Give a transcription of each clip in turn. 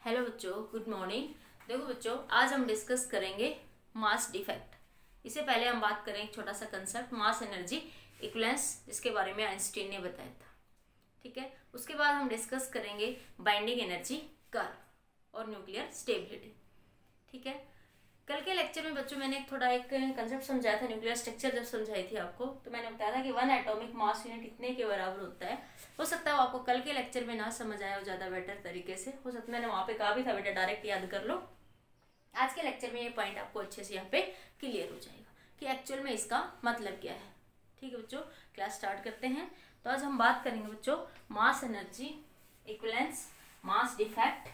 Hello बच्चों, good morning. देखो बच्चों, आज हम डिस्कस करेंगे मास डिफेक्ट। इससे पहले हम बात करें एक छोटा सा कंसेप्ट मास एनर्जी इक्विवेलेंस, जिसके बारे में आइंस्टीन ने बताया था। ठीक है, उसके बाद हम डिस्कस करेंगे बाइंडिंग एनर्जी कर्व और न्यूक्लियर स्टेबिलिटी। ठीक है, कल के लेक्चर में बच्चों मैंने थोड़ा एक कंसेप्ट समझाया था, न्यूक्लियर स्ट्रक्चर जब समझाई थी आपको, तो मैंने बताया था कि 1 एटॉमिक मास यूनिट इतने के बराबर होता है। हो सकता है वो आपको कल के लेक्चर में ना समझ आया हो ज़्यादा बेटर तरीके से, हो सकता है मैंने वहाँ पे कहा भी था बेटा डायरेक्ट याद कर लो। आज के लेक्चर में ये पॉइंट आपको अच्छे से यहाँ पे क्लियर हो जाएगा कि एक्चुअल में इसका मतलब क्या है। ठीक है बच्चों, क्लास स्टार्ट करते हैं। तो आज हम बात करेंगे बच्चों mass energy equivalence, mass defect,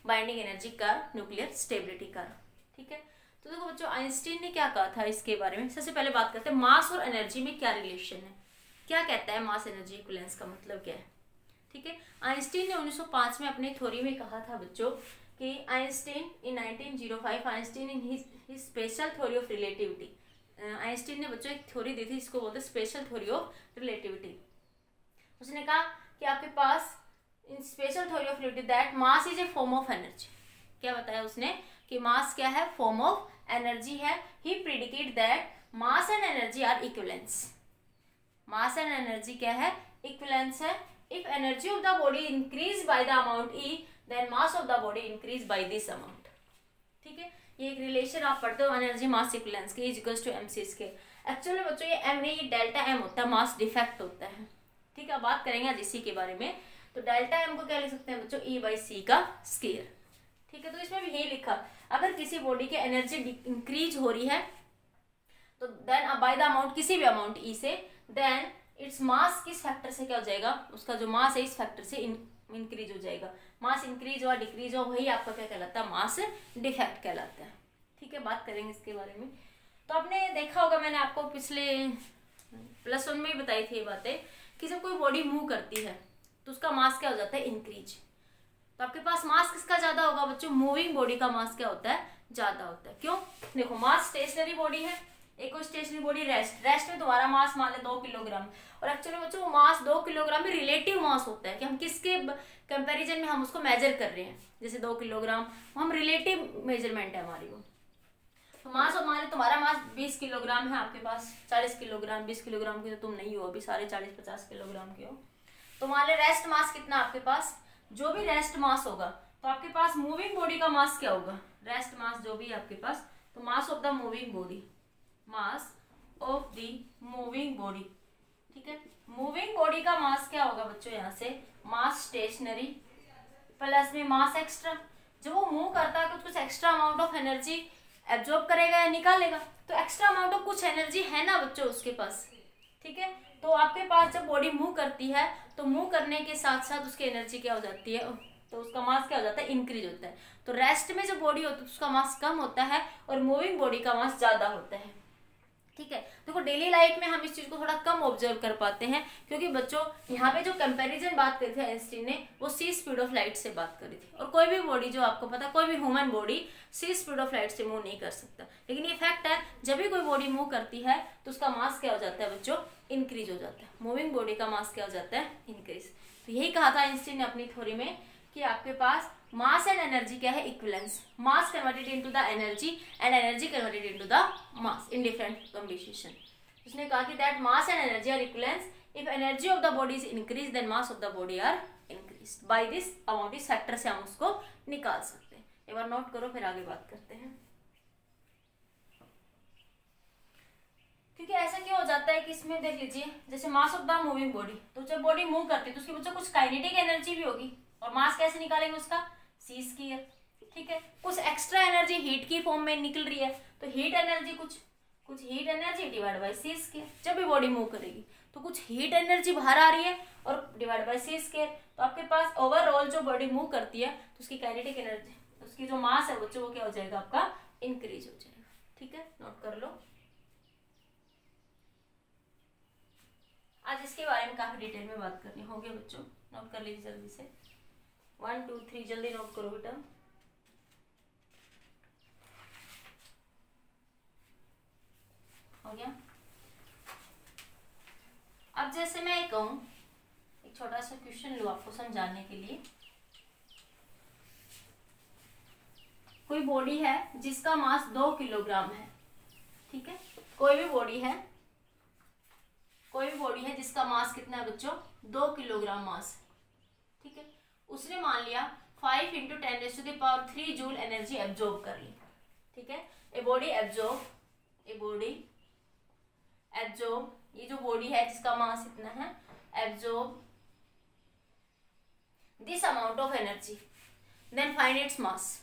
binding energy curve, nuclear stability curve. ठीक है, तो देखो बच्चों आइंस्टीन ने क्या कहा था इसके बारे में। सबसे पहले बात करते हैं मास और एनर्जी में क्या रिलेशन है, क्या कहता है मास एनर्जी इक्विवेलेंस का मतलब क्या है। ठीक है, आइंस्टीन ने 1905 में अपने थ्योरी में कहा था बच्चों कि Einstein in 1905 Einstein in his special theory of relativity, Einstein ने बच्चों एक थ्योरी दी थी जिसको बोलते हैं स्पेशल थ्योरी ऑफ रिलेटिविटी। उसने कहा कि आपके पास in special theory of relativity that mass is a form of energy. क्या बताया उसने कि मास क्या है, फॉर्म ऑफ एनर्जी है। He predicted that mass and energy are equivalence. Mass and energy क्या है, इक्विवेलेंस है। If energy of the body increase by the amount E, then mass of the body increase by this amount. ठीक है, ये एक relation आप पढ़ते हो एनर्जी मास इक्विवेलेंस के, is equals to mc square. Actually में बच्चों ये m नहीं, ये डेल्टा m होता है, मास डिफेक्ट होता है। ठीक है, बात करेंगे आज इसी के बारे में। तो डेल्टा m को क्या लिख सकते हैं बच्चों, e बाई सी का स्क्वायर। ठीक है, तो इसमें भी यही लिखा, अगर किसी बॉडी की एनर्जी इंक्रीज हो रही है तो देन बाय द अमाउंट, किसी भी अमाउंट ई से, देन इट्स मास किस फैक्टर से क्या हो जाएगा, उसका जो मास है इस फैक्टर से इंक्रीज हो जाएगा। मास इंक्रीज हुआ डिक्रीज हुआ, वही आपका क्या कहलाता है, मास डिफेक्ट कहलाता है। ठीक है, बात करेंगे इसके बारे में। तो आपने देखा होगा, मैंने आपको पिछले +1 में ही बताई थी ये बातें कि जब कोई बॉडी मूव करती है तो उसका मास क्या हो जाता है, इंक्रीज। तो आपके पास मास किसका ज्यादा होगा बच्चों, मूविंग बॉडी का मास क्या होता है, ज्यादा होता है। क्यों, देखो मास स्टेशनरी बॉडी है, एक और स्टेशनरी बॉडी रेस्ट में तुम्हारा मास मान ले 2 किलोग्राम, और एक्चुअली बच्चों वो मास 2 किलोग्राम में रिलेटिव मास होता है कि हम किसके कंपैरिजन में हम उसको मेजर कर रहे हैं। जैसे 2 किलोग्राम हम रिलेटिव मेजरमेंट है हमारी वो। तो मास और मान ले तुम्हारा मास 20 किलोग्राम है, आपके पास 40 किलोग्राम, 20 किलोग्राम की तो तुम नहीं हो अभी, सारे 40-50 किलोग्राम के हो। तो मान ले रेस्ट मास कितना आपके पास, जो भी रेस्ट मास होगा तो आपके पास मूविंग बॉडी का मास क्या होगा, रेस्ट मास जो भी है आपके पास, तो मास of the moving body, mass of the moving body. ठीक है, मूविंग बॉडी का मास क्या होगा बच्चों, यहाँ से मास स्टेशनरी प्लस में मास एक्स्ट्रा। जब वो मूव करता है तो कुछ extra amount of energy absorb करेगा या निकालेगा, तो एक्स्ट्रा अमाउंट ऑफ कुछ एनर्जी है ना बच्चों उसके पास। ठीक है, तो आपके पास जब बॉडी मूव करती है तो मूव करने के साथ साथ उसकी एनर्जी क्या हो जाती है, तो उसका मास क्या हो जाता है, इंक्रीज होता है। तो रेस्ट में जो बॉडी होती है उसका मास कम होता है और मूविंग बॉडी का मास ज्यादा होता है। ठीक है, देखो डेली लाइफ में हम इस चीज को थोड़ा कम ऑब्जर्व कर पाते हैं, क्योंकि बच्चों यहाँ पे जो कंपैरिजन बात करी थी आइंस्टीन ने, वो सी स्पीड ऑफ लाइट से बात करी थी। और कोई भी बॉडी जो आपको पता, कोई भी ह्यूमन बॉडी सी स्पीड ऑफ लाइट से मूव नहीं कर सकता, लेकिन ये फैक्ट है जब भी कोई बॉडी मूव करती है तो उसका मास क्या हो जाता है बच्चों, इंक्रीज हो जाता है। मूविंग बॉडी का मास क्या हो जाता है, इंक्रीज। तो यही कहा था आइंस्टीन ने अपनी थ्योरी में कि आपके पास मास एंड एनर्जी क्या है, equivalence. Mass converted into the energy and energy converted into the mass in different combination. उसने कहा कि that mass and energy are equivalence. If energy of the body is increase then mass of the body are increase by this amount. इस factor से हम उसको निकाल सकते हैं। एक बार नोट करो, फिर आगे बात करते हैं। क्योंकि ऐसा क्यों हो जाता है कि इसमें देख लीजिए, जैसे मास ऑफ द मूविंग बॉडी, तो जब बॉडी मूव करती है तो उसके बच्चों कुछ काइनेटिक एनर्जी भी होगी, और मास कैसे निकालेंगे उसका, सी स्क्वायर। ठीक है, कुछ एक्स्ट्रा एनर्जी हीट की फॉर्म में निकल रही है, तो हीट एनर्जी कुछ heat energy divide by C square. जब भी बॉडी मूव करेगी तो कुछ हीट एनर्जी बाहर आ रही है और डिवाइड बाय सी स्क्वायर। तो आपके पास ओवरऑल जो बॉडी मूव करती है तो उसकी काइनेटिक एनर्जी, उसकी जो मास है बच्चों, वो क्या हो जाएगा आपका, इंक्रीज हो जाएगा। ठीक है, नोट कर लो। आज इसके बारे में काफी डिटेल में बात करनी होगी बच्चों, नोट कर लीजिए जल्दी से। 1 2 3 जल्दी नोट करो बेटा। हो गया। अब जैसे मैं कहूं, एक छोटा सा क्वेश्चन लूं आपको समझाने के लिए कोई बॉडी है जिसका मास 2 किलोग्राम है, ठीक है, कोई भी बॉडी है जिसका मास कितना है बच्चों, 2 किलोग्राम मास, ठीक है, उसने मान लिया 5 × 10⁻³ जूल एनर्जी एब्जॉर्ब कर ली, ठीक है। ए बॉडी एब्जॉर्ब, ये जो बॉडी है जिसका मास इतना है, absorb this amount of energy, then find its mass.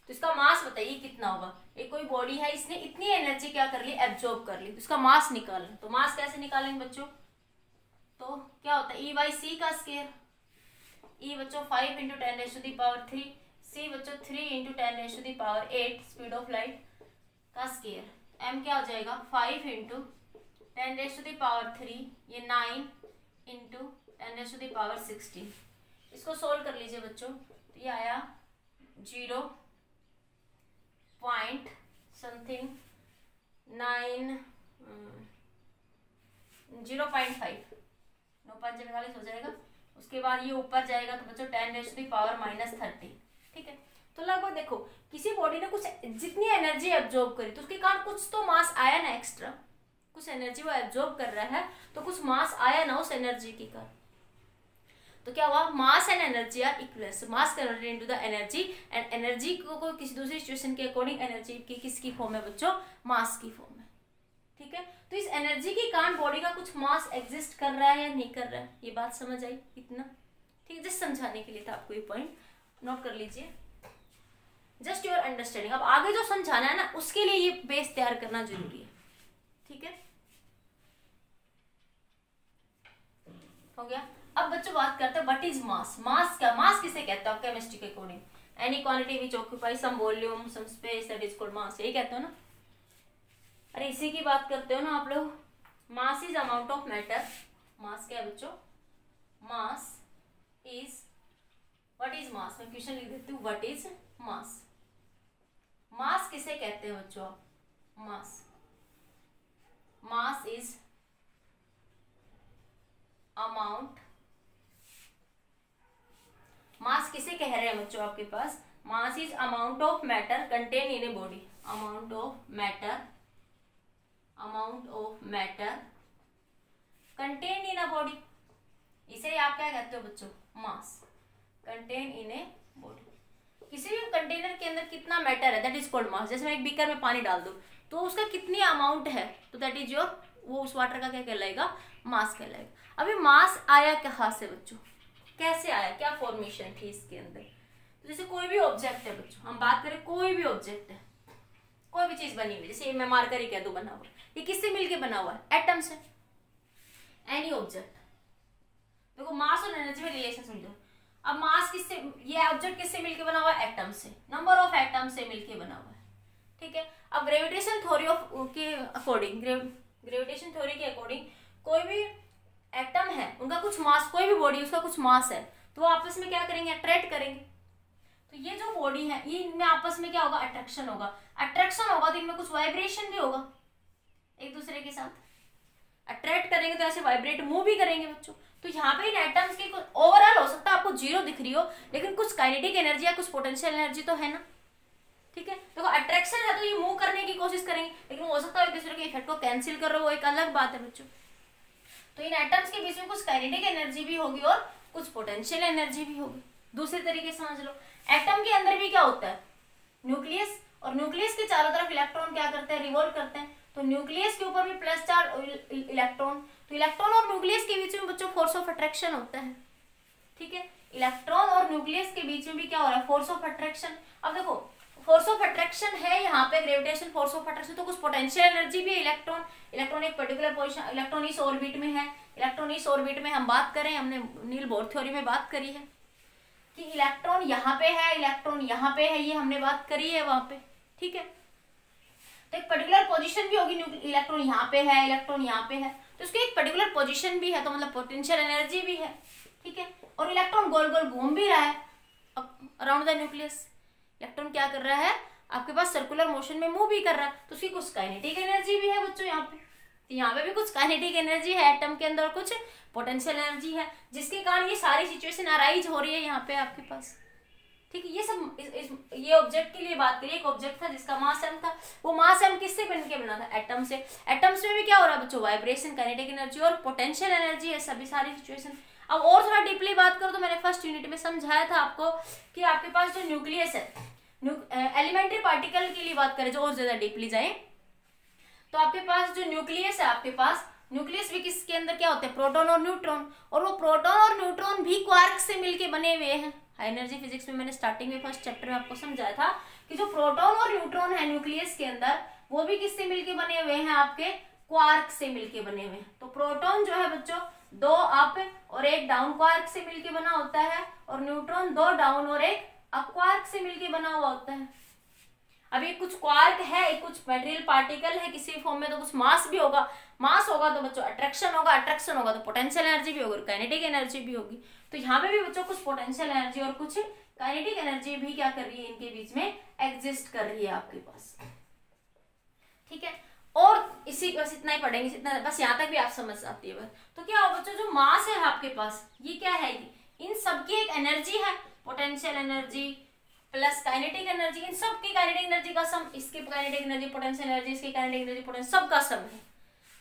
तो इसका मास बताइए कितना होगा। एक कोई बॉडी है, इसने इतनी एनर्जी क्या कर ली, एब्जॉर्ब कर ली, तो उसका मास निकालना। तो मास कैसे निकालेंगे बच्चों, तो क्या होता है E/c का स्क्वायर, E बच्चों 5 × 10⁻³ c बच्चों 3 × 10⁸ स्पीड ऑफ लाइट का स्क्वायर, m क्या हो जाएगा 5 × 10⁻³ ये 9 × 10⁻16। इसको सोल्व कर लीजिए बच्चों, तो ये आया 0.9 0.5 9×5 हो जाएगा। उसके बाद ये ऊपर जाएगा तो बच्चों 10⁻−30, ठीक है। तो लगभग देखो किसी बॉडी ने कुछ जितनी एनर्जी एब्जॉर्ब करी तो उसके कारण कुछ तो मास आया ना, एक्स्ट्रा कुछ एनर्जी वो एब्जॉर्ब कर रहा है तो कुछ मास आया ना उस एनर्जी के कारण। तो क्या हुआ, mass and energy are equal, mass converted into the energy, and energy को किसी दूसरी सिचुएशन के अकॉर्डिंग एनर्जी की किसकी फॉर्म है बच्चों, मास की फॉर्म है, ठीक है। तो इस एनर्जी के कारण बॉडी का कुछ मास एग्जिस्ट कर रहा है या नहीं कर रहा है, ये बात समझ आई इतना, ठीक है। जस्ट समझाने के लिए था आपको, ये पॉइंट नोट कर लीजिए, जस्ट योर अंडरस्टैंडिंग। अब आगे जो समझाना है ना उसके लिए ये बेस तैयार करना जरूरी है, ठीक है, हो गया। अब बच्चों बात करते हैं व्हाट इज मास। मास क्या, मास किसे कहते हो केमिस्ट्री के according, any quantity which occupy some volume some space that is called mass, यही कहते हो ना। अरे इसी की बात करते हो ना आप लोग। Mass is amount of matter, mass क्या है बच्चों, mass is, what is mass, मैं क्वेश्चन लिख देती हूँ, व्हाट इज मास। मास किसे कहते हैं बच्चों, मास इज अमाउंट, मास किसे कह रहे हैं बच्चों आपके पास, mass is amount of matter contain in a body, amount of matter contain in a body, इसे आप क्या कहते हो बच्चों, मास, कंटेन इन ए बॉडी। किसी भी कंटेनर के अंदर कितना मैटर है दैट इज कॉल्ड मास। जैसे मैं एक बीकर में पानी डाल दूं तो उसका कितनी अमाउंट है तो दैट इज योर, वो उस वाटर का क्या कहलाएगा, मास कहलाएगा। अभी मास आया कहाँ से बच्चों, कैसे आया, क्या फॉर्मेशन थी इसके अंदर। तो जैसे कोई भी ऑब्जेक्ट है बच्चों, हम बात करें कोई भी ऑब्जेक्ट है, कोई भी चीज बनी हुई, जैसे मैं मार्कर ही कह दूं बना हुआ, ये किससे मिलके बना हुआ है, एटम से। एनी ऑब्जेक्ट, देखो मास और एनर्जी में रिलेशन समझो। अब मास किससे, ये ऑब्जेक्ट किससे मिलके बना हुआ है, एटम से, नंबर ऑफ एटम से मिलके बना हुआ है, ठीक है। अब ग्रेविटेशन थ्योरी के अकॉर्डिंग, ग्रेविटेशन थ्योरी के अकॉर्डिंग कोई भी एटम है उनका कुछ मास, कोई भी बॉडी उसका कुछ मास है तो वो आपस में क्या करेंगे, अट्रैक्ट करेंगे। तो ये जो बॉडी है ये इनमें आपस में क्या होगा, अट्रैक्शन होगा। अट्रैक्शन होगा तो इनमें कुछ वाइब्रेशन भी होगा, एक दूसरे के साथ अट्रैक्ट करेंगे तो ऐसे वाइब्रेट मूव भी करेंगे बच्चों। तो यहाँ पे इन एटम्स की ओवरऑल हो सकता है आपको 0 दिख रही हो लेकिन कुछ काइनेटिक एनर्जी या कुछ पोटेंशियल एनर्जी तो है ना, ठीक है। देखो अट्रैक्शन है तो ये मूव करने की कोशिश करेंगे लेकिन हो सकता है एक दूसरे के इफेक्ट को कैंसिल कर रहे हो, वो एक अलग बात है बच्चों। तो इन एटम्स के बीच में कुछ काइनेटिक एनर्जी भी होगी और कुछ पोटेंशियल एनर्जी भी होगी। दूसरे तरीके से समझ लो, एटम के अंदर भी क्या होता है, न्यूक्लियस, और न्यूक्लियस के चारों तरफ इलेक्ट्रॉन क्या करते हैं, रिवॉल्व करते हैं। तो न्यूक्लियस के ऊपर भी प्लस चार्ज इलेक्ट्रॉन, तो इलेक्ट्रॉन और न्यूक्लियस के बीच में बच्चों फोर्स ऑफ अट्रैक्शन होता है, ठीक है। इलेक्ट्रॉन और न्यूक्लियस के बीच में भी क्या हो रहा है, फोर्स ऑफ अट्रैक्शन। अब देखो फोर्स ऑफ अट्रैक्शन है यहाँ पे, ग्रेविटेशन फोर्स ऑफ अट्रैक्शन, तो कुछ पोटेंशियल एनर्जी भी है। इलेक्ट्रॉन एक पर्टिकुलर पोजीशन, इलेक्ट्रॉन इस ऑर्बिट में है, इलेक्ट्रॉन इस ऑर्बिट में हम बात करें, हमने नील बोर थ्योरी में बात करी है कि इलेक्ट्रॉन यहाँ पे है, इलेक्ट्रॉन यहाँ पे है, ये हमने बात करी है वहां पे, ठीक है। तो एक पर्टिकुलर पोजीशन भी होगी, इलेक्ट्रॉन यहाँ पे है, इलेक्ट्रॉन यहाँ पे है, तो उसकी एक पर्टिकुलर पोजीशन भी है, तो मतलब पोटेंशियल एनर्जी भी है, ठीक है। और इलेक्ट्रॉन गोल गोल घूम भी रहा है अराउंड द न्यूक्लियस। इलेक्ट्रॉन क्या कर रहा है, आपके पास सर्कुलर मोशन में मूव भी कर रहा है, तो उसकी कुछ काइनेटिक एनर्जी भी है बच्चों यहाँ पे। तो यहाँ पे भी कुछ काइनेटिक एनर्जी है एटम के अंदर, कुछ पोटेंशियल एनर्जी है, जिसके कारण ये सारी सिचुएशन अराइज हो रही है यहाँ पे आपके पास, ठीक है, ये सब ये ऑब्जेक्ट के लिए बात करिए। एक ऑब्जेक्ट था जिसका मास m था, वो मास m किससे बन के बना था? एटम से। एटम्स में भी क्या हो रहा है बच्चों? वाइब्रेशन, काइनेटिक एनर्जी और पोटेंशियल एनर्जी है, सभी सारी सिचुएशन। अब और थोड़ा डीपली बात करो तो मैंने फर्स्ट यूनिट में समझाया था आपको कि आपके पास जो न्यूक्लियस है, एलिमेंट्री पार्टिकल के लिए बात करें जो और ज्यादा डीपली जाए, तो आपके पास जो न्यूक्लियस है, आपके पास न्यूक्लियस भी किसके अंदर क्या होते हैं? प्रोटॉन और न्यूट्रॉन। और वो प्रोटॉन और न्यूट्रॉन भी क्वार्क से मिलके बने हुए हैं। हाई एनर्जी फिजिक्स में मैंने स्टार्टिंग में फर्स्ट चैप्टर में आपको समझाया था कि जो प्रोटॉन और न्यूट्रॉन है न्यूक्लियस के अंदर, वो भी किससे मिलके बने हुए हैं? आपके क्वार्क से मिलके बने हुए हैं। तो प्रोटॉन जो है बच्चों 2 अप और 1 डाउन क्वार्क से मिलके बना होता है, और न्यूट्रॉन 2 डाउन और 1 अप क्वार्क से मिलके बना हुआ होता है। अब ये कुछ क्वार्क है, कुछ मटेरियल पार्टिकल है किसी फॉर्म में, तो कुछ मास भी होगा। मास होगा तो बच्चों अट्रैक्शन होगा, अट्रैक्शन होगा तो पोटेंशियल एनर्जी भी होगी, काइनेटिक एनर्जी भी होगी। तो यहाँ पे भी बच्चों कुछ पोटेंशियल एनर्जी और कुछ काइनेटिक एनर्जी भी क्या कर रही है? इनके बीच में एग्जिस्ट कर रही है आपके पास। ठीक है, और इसी बस इतना ही पढ़ेंगे, इतना बस यहाँ तक भी आप समझ आती है। तो क्या हो बच्चों, जो मास है आपके पास, ये क्या है? इन सबकी एक एनर्जी है, potential energy plus kinetic energy. इन सब की काइनेटिक एनर्जी का सम, इसकी काइनेटिक एनर्जी, पोटेंशियल एनर्जी, इसकी काइनेटिक एनर्जी, पोटेंशियल, सब का सम है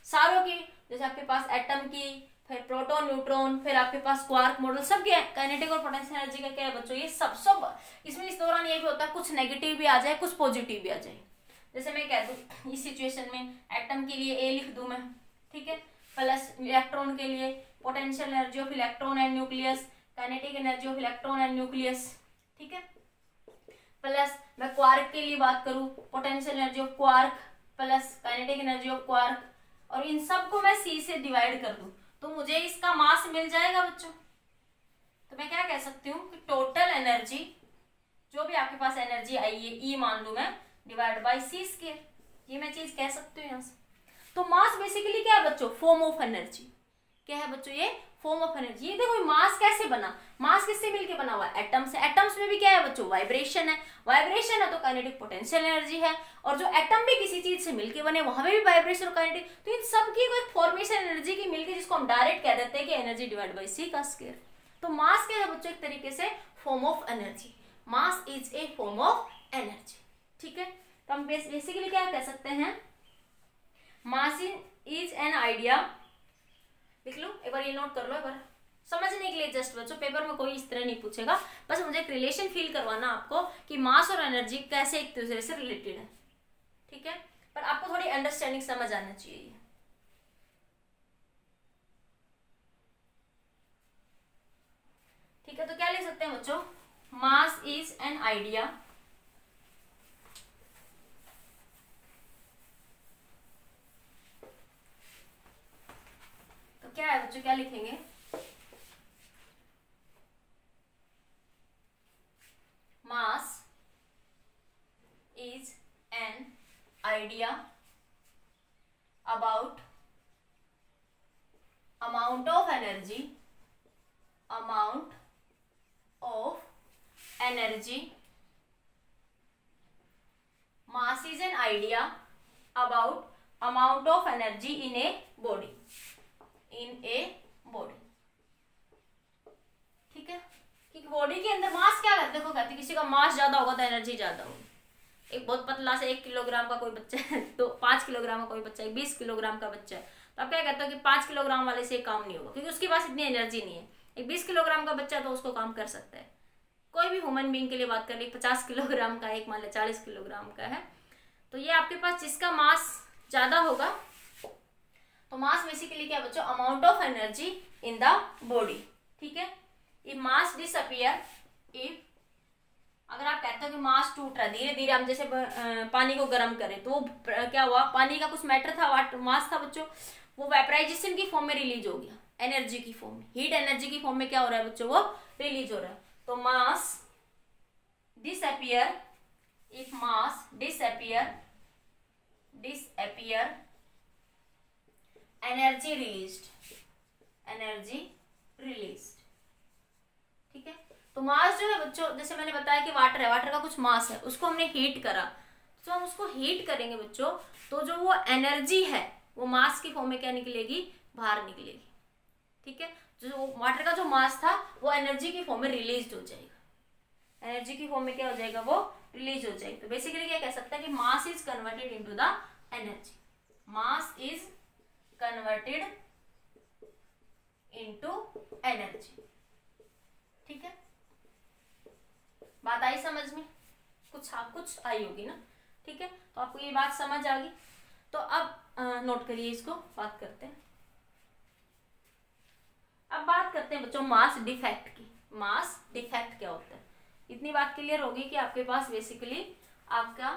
सारों की। जैसे आपके पास एटम की, फिर प्रोटॉन न्यूट्रॉन, फिर आपके पास क्वार्क मॉडल, सब के काइनेटिक और पोटेंशियल एनर्जी का क्या है बच्चों? ये सब इसमें इस दौरान ये भी होता है कुछ नेगेटिव भी आ जाए, कुछ पॉजिटिव भी आ जाए। जैसे मैं कह दूं इस सिचुएशन में एटम के लिए ए लिख दूं मैं, ठीक है, प्लस इलेक्ट्रॉन के लिए potential energy of electron and nucleus, kinetic energy of electron and nucleus, ठीक है, प्लस मैं क्वार्क के लिए बात करूं potential energy of quark plus kinetic energy of quark, और इन सब को मैं सी से डिवाइड कर दूं तो मुझे इसका मास मिल जाएगा बच्चों। तो मैं क्या कह सकती हूँ कि टोटल एनर्जी, जो भी आपके पास एनर्जी आई है, ई मान लू मैं, डिवाइड बाई सी स्क्वायर, ये मैं चीज कह सकती हूँ यहाँ से। तो मास बेसिकली क्या है बच्चों? Form of energy. क्या है बच्चों? ये फॉर्म ऑफ एनर्जी। ये देखो मास कैसे बना? मास किससे मिलके बना हुआ है? एटम से। एटम्स में भी क्या है बच्चों? वाइब्रेशन है। वाइब्रेशन है तो काइनेटिक पोटेंशियल एनर्जी है, और जो एटम भी किसी चीज से मिलके बने वहां पे भी वाइब्रेशन और काइनेटिक, तो इन सब की कोई फॉर्मेशन एनर्जी की मिलके, जिसको हम डायरेक्ट कह देते हैं कि एनर्जी डिवाइड बाई सी का स्क्वायर। तो मास क्या है बच्चों? एक तरीके से form of energy. Mass is a form of energy. ठीक है, तो हम बेसिकली क्या कह सकते हैं? Mass is an idea. लिख लो एक बार, ये नोट कर लो एक बार, समझने के लिए जस्ट बच्चों, पेपर में कोई इस तरह नहीं पूछेगा, बस मुझे एक रिलेशन फील करवाना आपको कि मास और एनर्जी कैसे एक दूसरे से रिलेटेड है। ठीक है, पर आपको थोड़ी अंडरस्टैंडिंग समझ आना चाहिए। ठीक है, तो क्या लिख सकते हैं बच्चों? मास इज एन आइडिया तो क्या है बच्चों? क्या लिखेंगे? मास is an idea about amount of energy mass is an idea about amount of energy in a body ठीक है, कि बॉडी के अंदर मास क्या करते? देखो कहते किसी का मास ज्यादा होगा तो एनर्जी ज्यादा होगी। एक बहुत पतला से 1 किलोग्राम का कोई बच्चा है, तो 5 किलोग्राम का कोई बच्चा है, 20 किलोग्राम का बच्चा है, तो आप क्या कहते हो कि 5 किलोग्राम वाले से काम नहीं होगा, क्योंकि उसके पास इतनी एनर्जी नहीं है। एक 20 किलोग्राम का बच्चा तो उसको काम कर सकता है। कोई भी ह्यूमन बीइंग के लिए बात कर ली, 50 किलोग्राम का, एक मान लिया 40 किलोग्राम का है, तो ये आपके पास जिसका मास ज्यादा होगा, तो मास बेसिकली क्या बच्चों? Amount of energy in the body. ठीक है, इफ मास डिसअपियर, इफ अगर आप कहते हो कि मास टूट रहा है धीरे धीरे, हम जैसे पानी को गर्म करें तो क्या हुआ? पानी का कुछ मैटर था, मास था बच्चों, वो वेपराइजेशन की फॉर्म में रिलीज हो गया, एनर्जी की फॉर्म में, हीट एनर्जी की फॉर्म में क्या हो रहा है बच्चों? वो रिलीज हो रहा है। तो mass disappear, if mass disappear energy released. ठीक है, तो मास जो है बच्चों, जैसे मैंने बताया कि वाटर है, वाटर का कुछ मास है, उसको हमने हीट करा, तो हम उसको हीट करेंगे बच्चों, तो जो वो एनर्जी है वो मास की फॉर्म में क्या निकलेगी? बाहर निकलेगी। ठीक है, जो वाटर का जो मास था वो एनर्जी की फॉर्म में रिलीज हो जाएगा, एनर्जी की फॉर्म में क्या हो जाएगा, वो रिलीज हो जाएगी। तो बेसिकली क्या कह सकते हैं कि mass is converted into the energy, mass is converted into energy. ठीक है, बात आई समझ में? कुछ आई होगी ना। ठीक है, तो आपको ये बात समझ आ गई। तो अब नोट करिए इसको, बात करते हैं। अब बात करते हैं बच्चों मास डिफेक्ट की। मास डिफेक्ट क्या होता है, इतनी बात क्लियर होगी कि आपके पास बेसिकली आपका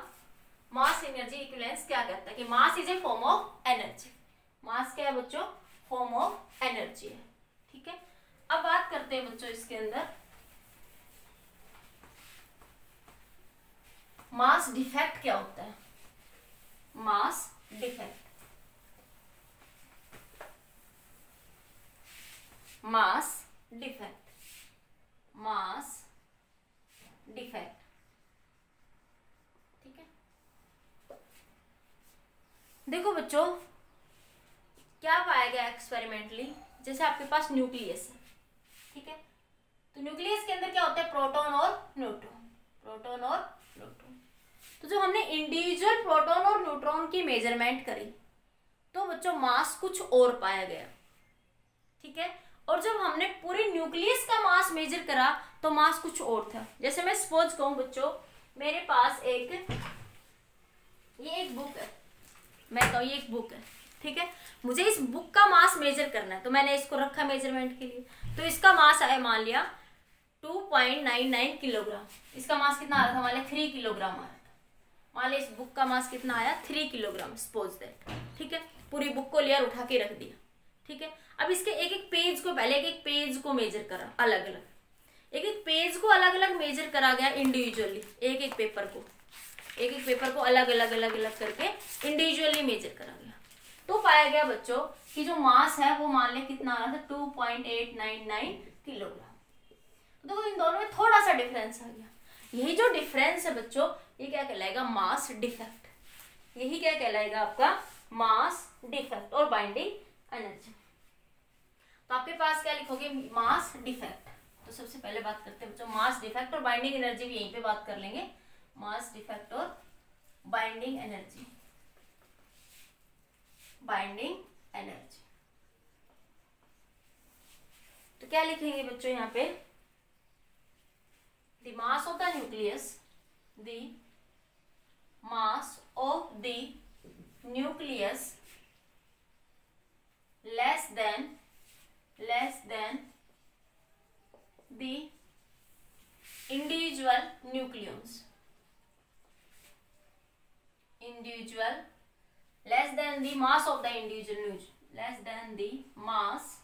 मास एनर्जी इक्विवेलेंस क्या कहता है कि mass is a form of energy. Mass क्या है बच्चों, फॉर्म ऑफ एनर्जी है। ठीक है, अब बात करते हैं बच्चों इसके अंदर मास डिफेक्ट क्या होता है। Mass defect, mass defect, mass defect. ठीक है, देखो बच्चों क्या पाया गया एक्सपेरिमेंटली, जैसे आपके पास न्यूक्लियस है। ठीक है, तो न्यूक्लियस के अंदर क्या होता है, प्रोटॉन और न्यूट्रॉन, प्रोटॉन और न्यूट्रॉन। तो जब हमने इंडिविजुअल प्रोटॉन और न्यूट्रॉन की मेजरमेंट करी तो बच्चों मास कुछ और पाया गया। ठीक है, और जब हमने पूरे न्यूक्लियस का मास मेजर करा तो मास कुछ और था। जैसे मैं सपोज कहूं बच्चों, मेरे पास ये एक बुक है, मैं कहूँ ये एक बुक है। ठीक है, मुझे इस बुक का मास मेजर करना है, तो मैंने इसको रखा मेजरमेंट के लिए। तो इसका मास आया मान लिया 2.99 किलोग्राम। इसका मास कितना आ रहा था, मान लिया 3 किलोग्राम आ रहा था। मान लिया इस बुक का मास कितना आया, 3 किलोग्राम, सपोज दैट। ठीक है, पूरी बुक को लिया, उठा के रख दिया। ठीक है, अब इसके एक एक पेज को, पहले एक एक पेज को मेजर करा अलग अलग, एक एक पेज को अलग अलग मेजर करा गया इंडिविजुअली। एक एक पेपर को अलग अलग करके इंडिविजुअली मेजर करा गया। तो पाया गया बच्चों कि जो मास है वो मान लिया कितना आ रहा था, 2.899 किलोग्राम। देखो इन दोनों में थोड़ा सा डिफरेंस आ गया। यही जो डिफरेंस है बच्चों, ये क्या कहलाएगा, मास डिफेक्ट। यही क्या कहलाएगा आपका, मास डिफेक्ट और बाइंडिंग एनर्जी। तो आपके पास क्या लिखोगे, मास डिफेक्ट। तो सबसे पहले बात करते हैं बच्चों मास डिफेक्ट, और बाइंडिंग एनर्जी भी यहीं पे बात कर लेंगे। मास डिफेक्ट और बाइंडिंग एनर्जी, बाइंडिंग एनर्जी। तो क्या लिखेंगे बच्चों यहाँ पे, the mass of the nucleus, the mass of the nucleus less than the individual nucleons, less than the mass of the individual, less than the mass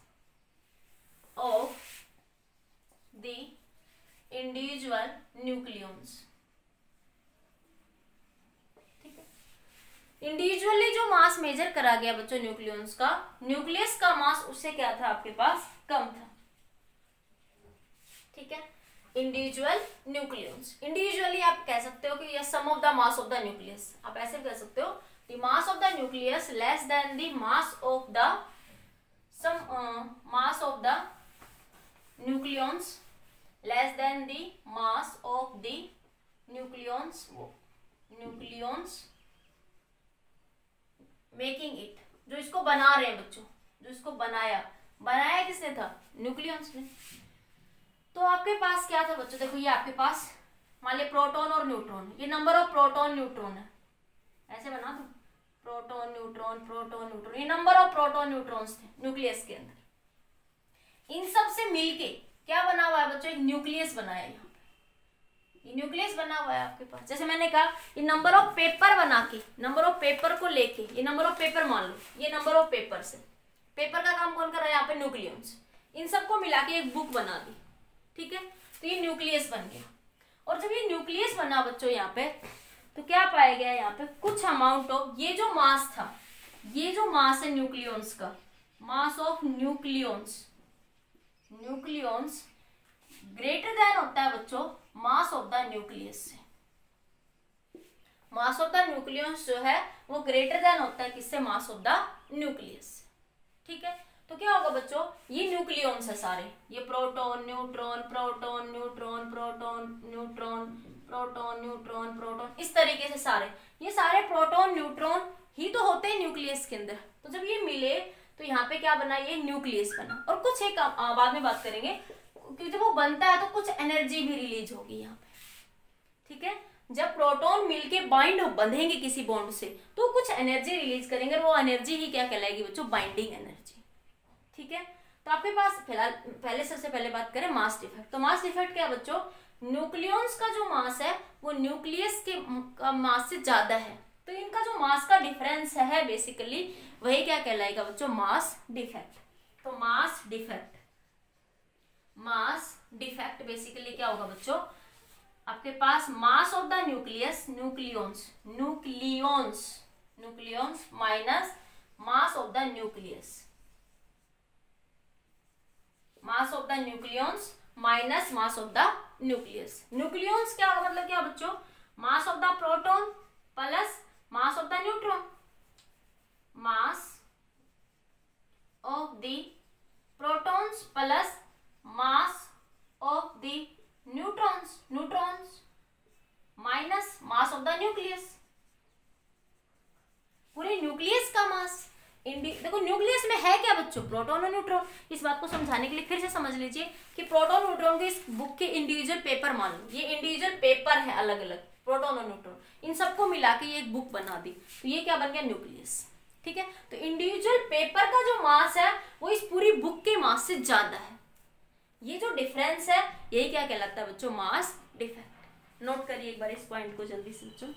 of the individual nucleons। Individually जो मास major करा गया बच्चों nucleus का, nucleus का मास उससे क्या था आपके पास, कम था। ठीक है, इंडिविजुअल न्यूक्लियस, इंडिविजुअली आप कह सकते हो कि यह sum of the mass of the nucleus. आप ऐसे कह सकते हो the mass of the nucleus less than the mass of the mass of the nucleons, less than the mass of the nucleons making it, जो इसको बना रहे हैं बच्चों, जो इसको बनाया किसने था, न्यूक्लियंस ने। तो आपके पास क्या था बच्चों, देखो ये आपके पास मान लिया प्रोटॉन और न्यूट्रॉन, ये नंबर ऑफ प्रोटॉन न्यूट्रॉन है, ऐसे बना दो, प्रोटॉन न्यूट्रॉन, ये नंबर ऑफ प्रोटॉन न्यूट्रॉन्स थे न्यूक्लियस के अंदर। इन सब से मिलके क्या बना हुआ है बच्चों, एक न्यूक्लियस बनाया। यहाँ ये न्यूक्लियस बना हुआ है आपके पास। जैसे मैंने कहा ये नंबर ऑफ पेपर बना के, नंबर ऑफ पेपर को लेके, ये नंबर ऑफ पेपर मान लो, ये नंबर ऑफ पेपर से, पेपर का काम कौन कर रहा है यहाँ पे, न्यूक्लियस। इन सबको मिला के एक बुक बना दी। ठीक है, तो ये न्यूक्लियस बन गया। और जब ये न्यूक्लियस बना बच्चों यहाँ पे, तो क्या पाया गया यहाँ पे, कुछ अमाउंट ऑफ, ये जो मास था, ये जो मास है न्यूक्लियंस का, mass of nucleons greater than होता है बच्चों मास ऑफ द न्यूक्लियस से। मास ऑफ द न्यूक्लियस जो है वो ग्रेटर देन होता है किससे, मास ऑफ द न्यूक्लियस। ठीक है, तो क्या होगा बच्चों, ये न्यूक्लियॉन्स है सारे, ये proton neutron proton neutron proton neutron proton neutron proton, इस तरीके से सारे, ये सारे प्रोटॉन न्यूट्रॉन ही तो होते हैं न्यूक्लियस के अंदर। तो जब ये मिले तो यहाँ पे क्या बना, ये न्यूक्लियस बना। और कुछ एक बाद में बात करेंगे, क्योंकि जब वो बनता है तो कुछ एनर्जी भी रिलीज होगी यहाँ पे, ठीक है। जब प्रोटॉन मिलके बाइंड बंधेंगे किसी बॉन्ड से तो कुछ एनर्जी रिलीज करेंगे, और वो एनर्जी ही क्या कहलाएगी बच्चों, बाइंडिंग एनर्जी, ठीक है। तो आपके पास फिलहाल पहले सबसे पहले बात करें मास डिफेक्ट। तो मास डिफेक्ट क्या है बच्चों, न्यूक्लियॉन्स का जो मास है वो न्यूक्लियस के मास से ज्यादा है, तो इनका जो मास का डिफरेंस है बेसिकली वही क्या कहलाएगा बच्चों, मास डिफेक्ट। तो मास डिफेक्ट बेसिकली क्या होगा बच्चों, आपके पास mass of the nucleus, nucleons minus mass of the nucleus, mass of the nucleons minus mass of the nucleus. Nucleons क्या होगा, मतलब क्या बच्चों, mass of the proton plus mass of the neutron, mass of the protons plus mass of the neutrons minus mass of the nucleus. पूरे nucleus का mass, देखो nucleus में है क्या बच्चों, प्रोटॉन और न्यूट्रॉन। इस बात को समझाने के लिए फिर से समझ लीजिए कि प्रोटॉन न्यूट्रॉन के इस बुक के इंडिविजुअल पेपर मान लो, ये इंडिविजुअल पेपर है अलग अलग, प्रोटॉन और न्यूट्रॉन, इन सबको मिला के ये एक बुक बना दी, तो ये क्या बन गया, न्यूक्लियस, ठीक है। तो इंडिविजुअल पेपर का जो मास है वो इस पूरी बुक के मास से ज्यादा है, ये जो डिफरेंस है यही क्या कहलाता है बच्चों, मास डिफेक्ट। नोट करिए एक बार इस पॉइंट को जल्दी से बच्चों।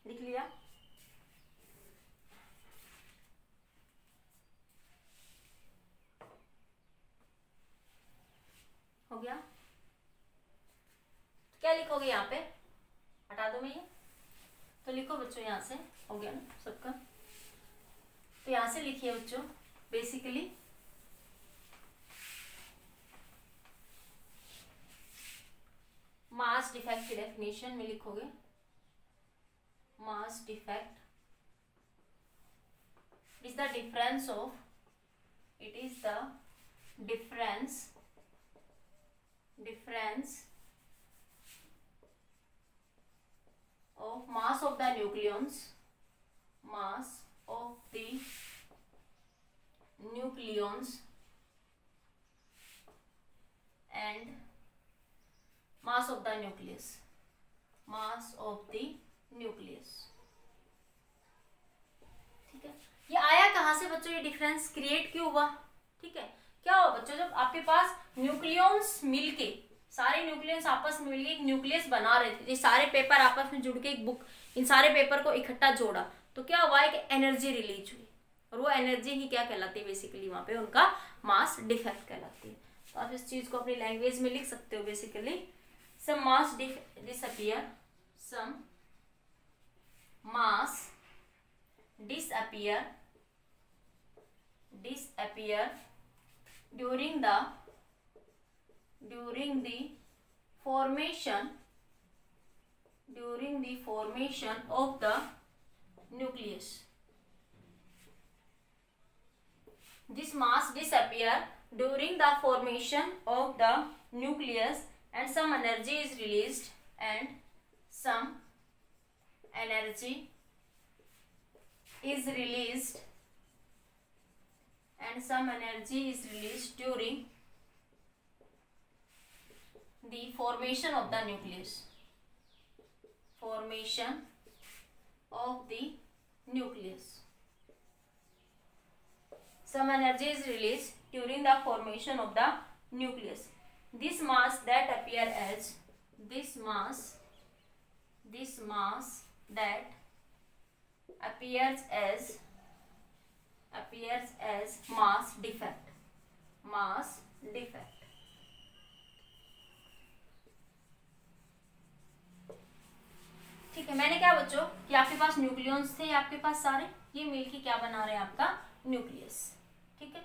लिख लिया, हो गया। क्या लिखोगे यहाँ पे, हटा दो मैं ये, तो लिखो बच्चों यहाँ से, हो गया ना सबका। तो यहाँ से लिखिए बच्चों, बेसिकली मास डिफेक्ट की डेफिनेशन में लिखोगे, mass defect is the difference of, it is the difference of mass of the nucleons, mass of the nucleons and mass of the nucleus, mass of the nucleus, ठीक है। ये आया कहाँ से बच्चों, ये डिफरेंस क्रिएट क्यों हुआ, ठीक है। क्या हुआ बच्चों, जब आपके पास न्यूक्लियॉन्स मिलके, सारे न्यूक्लियॉन्स आपस में मिलके एक न्यूक्लियस बना रहे थे, ये सारे पेपर आपस में जुड़ के एक बुक, इन सारे पेपर को इकट्ठा जोड़ा, तो क्या हुआ है कि एनर्जी रिलीज हुई, और वो एनर्जी ही क्या कहलाती है बेसिकली, वहां पे उनका मास डिफेक्ट कहलाती है। तो आप इस चीज को अपनी लैंग्वेज में लिख सकते हो, basically some mass disappear, some mass disappear during the formation of the nucleus. This mass disappear during the formation of the nucleus, and some energy is released, and some energy is released during the formation of the nucleus, some energy is released during the formation of the nucleus. This mass that appear as, this mass that appears as mass defect, ठीक है। मैंने क्या बच्चों कि आपके पास nucleons थे, आपके पास सारे, ये मिलके क्या बना रहे हैं आपका न्यूक्लियस, ठीक है।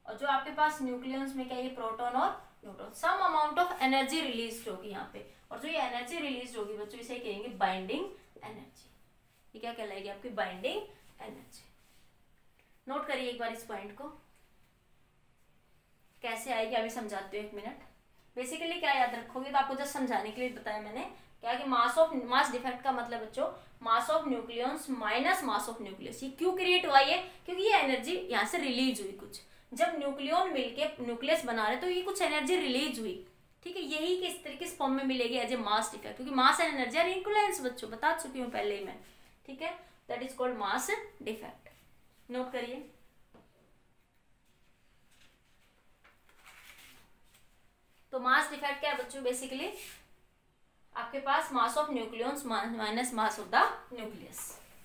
और जो आपके पास न्यूक्लियॉन्स में क्या, ये प्रोटॉन और neutron. Some amount of energy release होगी यहाँ पे, और जो ये एनर्जी रिलीज होगी बच्चों इसे कहेंगे बाइंडिंग एनर्जी। ये क्या कहलाएगी आपकी बाइंडिंग एनर्जी। नोट करिए एक बार इस पॉइंट को, कैसे आएगी अभी समझाती हूँ, 1 मिनट। बेसिकली क्या याद रखोगे, तो आपको जस्ट समझाने के लिए बताया मैंने क्या कि मास डिफेक्ट का मतलब बच्चों mass of nucleus minus mass of nucleus. ये क्यों क्रिएट हुआ है, क्योंकि ये एनर्जी यहाँ से रिलीज हुई कुछ, जब न्यूक्लियन मिलके न्यूक्लियस बना रहे तो ये कुछ एनर्जी रिलीज हुई, ठीक है। यही किस तरीके से फॉर्म में मिलेगी एज ए मास डिफेक्ट, क्योंकि mass and energy are equivalence बच्चों, बता चुकी हूँ पहले ही मैं, ठीक है। That is called mass defect. Note करिए। तो मास डिफेक्ट क्या है बच्चों, बेसिकली आपके पास mass of nucleus minus mass of the nucleus,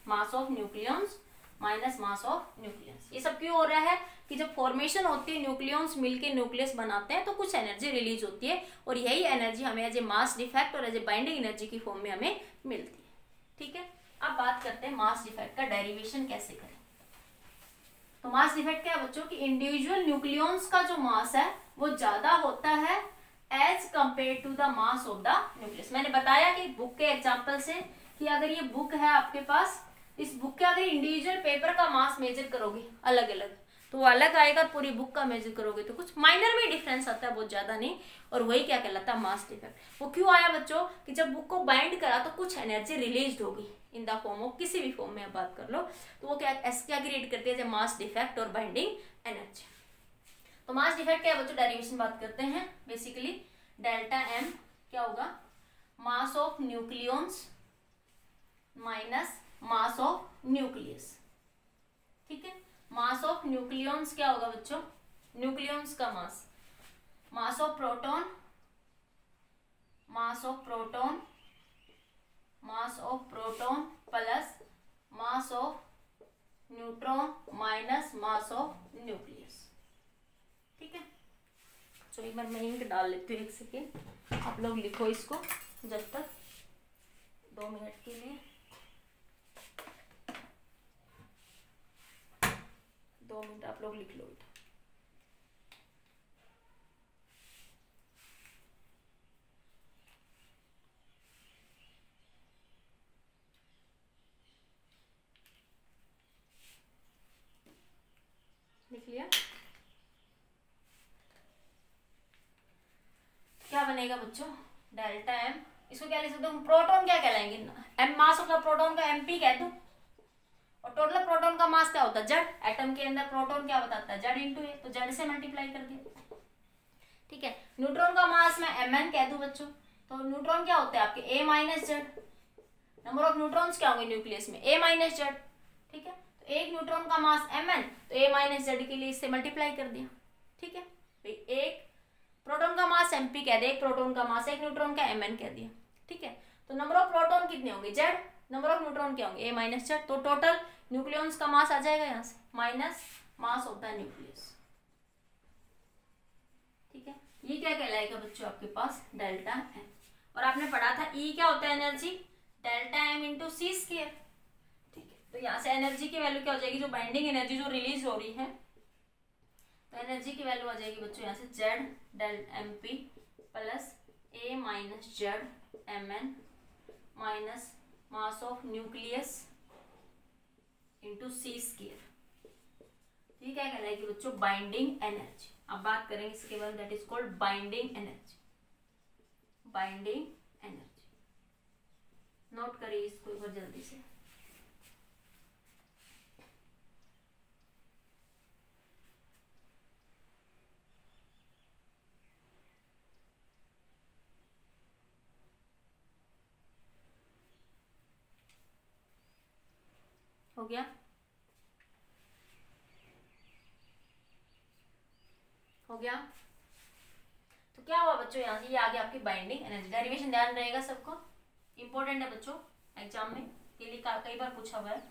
mass of nucleus minus mass of nucleus. ये सब क्यों हो रहा है कि जब फॉर्मेशन होती है न्यूक्लियस मिलके न्यूक्लियस बनाते हैं तो कुछ एनर्जी रिलीज होती है, और यही एनर्जी हमें एज ए मास डिफेक्ट और एज ए बाइंडिंग एनर्जी की फॉर्म में हमें मिलती है, ठीक है। अब बात करते हैं मास डिफेक्ट का डेरिवेशन कैसे करें। तो मास डिफेक्ट क्या है बच्चों कि इंडिविजुअल न्यूक्लियस का जो मास है वो ज्यादा होता है as compare to the mass of the nucleus. मैंने बताया कि बुक के एग्जांपल से कि अगर ये बुक है आपके पास, इस बुक के अगर इंडिविजुअल पेपर का मास मेजर करोगे अलग अलग तो वो अलग आएगा, पूरी बुक का मेजर करोगे तो कुछ माइनर में डिफरेंस आता है, बहुत ज्यादा नहीं, और वही क्या कहलाता है मास डिफेक्ट। वो क्यों आया बच्चों कि जब बुक को बाइंड करा तो कुछ एनर्जी रिलीज होगी इन द फॉर्म ऑफ, किसी भी फॉर्म में आप बात कर लो, तो वो क्या क्रिएट करती है मास डिफेक्ट और बाइंडिंग एनर्जी। तो मास डिफेक्ट क्या है बच्चों, डेरिवेशन बात करते हैं। बेसिकली डेल्टा एम क्या होगा, मास of nucleus minus mass of nucleus, ठीक है। मास ऑफ न्यूक्लियस क्या होगा बच्चों, न्यूक्लियस का mass, mass of proton, mass of proton, mass of proton plus mass of neutron minus mass of nucleus, ठीक है। तो एक बार मैं इंक डाल लेती हूँ, 1 सेकेंड आप लोग लिखो इसको जब तक, 2 मिनट के लिए, 2 मिनट आप लोग लिख लो। लिख लिया। क्या बनेगा बच्चों, डेल्टा एम, इसको क्या लिख सकते हो, प्रोटॉन क्या कहलाएंगे, M mass of the proton का एमपी कह दो, और टोटल प्रोटॉन का मास क्या होता है जेड, एटम के अंदर प्रोटॉन क्या बताता है जेड इंटू ए, तो जेड से मल्टीप्लाई कर दिया, ठीक है। न्यूट्रॉन का मास मैं mn कह दूं बच्चों, तो न्यूट्रॉन क्या होते हैं आपके a minus Z, number of neutrons क्या होंगे न्यूक्लियस में a माइनस जेड, ठीक है। तो एक न्यूट्रॉन का मास mn, तो a माइनस जेड के लिए इससे मल्टीप्लाई कर दिया, ठीक है। तो एक प्रोटॉन का मास mp कह दे, एक प्रोटॉन का मास, एक न्यूट्रॉन का mn कह दिया, ठीक है। तो नंबर ऑफ प्रोटॉन कितने होंगे जेड, नंबर ऑफ न्यूट्रॉन क्या होंगे a माइनस जेड, तो टोटल न्यूक्लियस का मास आ जाएगा यहाँ से minus mass of the nucleus, ठीक है। ये क्या कहलाएगा बच्चों आपके पास डेल्टा एम, और आपने पढ़ा था E क्या होता है energy, delta M into C square, ठीक है। तो यहाँ से एनर्जी की वैल्यू क्या हो जाएगी, जो बाइंडिंग एनर्जी जो रिलीज हो रही है, तो एनर्जी की वैल्यू आ जाएगी बच्चों यहाँ से Z del M P plus A minus Z M N minus mass of nucleus into C square. ये क्या कहलाएगी बच्चों बाइंडिंग एनर्जी। अब बात करेंगे इसके बाद, that is called binding energy, binding energy. Note करिए इसको एक बार जल्दी से। हो गया, हो गया। तो क्या हुआ बच्चों यहाँ से, ये आ गया आपकी बाइंडिंग एनर्जी। डेरिवेशन ध्यान रहेगा सबको, इंपॉर्टेंट है बच्चों, एग्जाम में के लिए कई बार पूछा हुआ है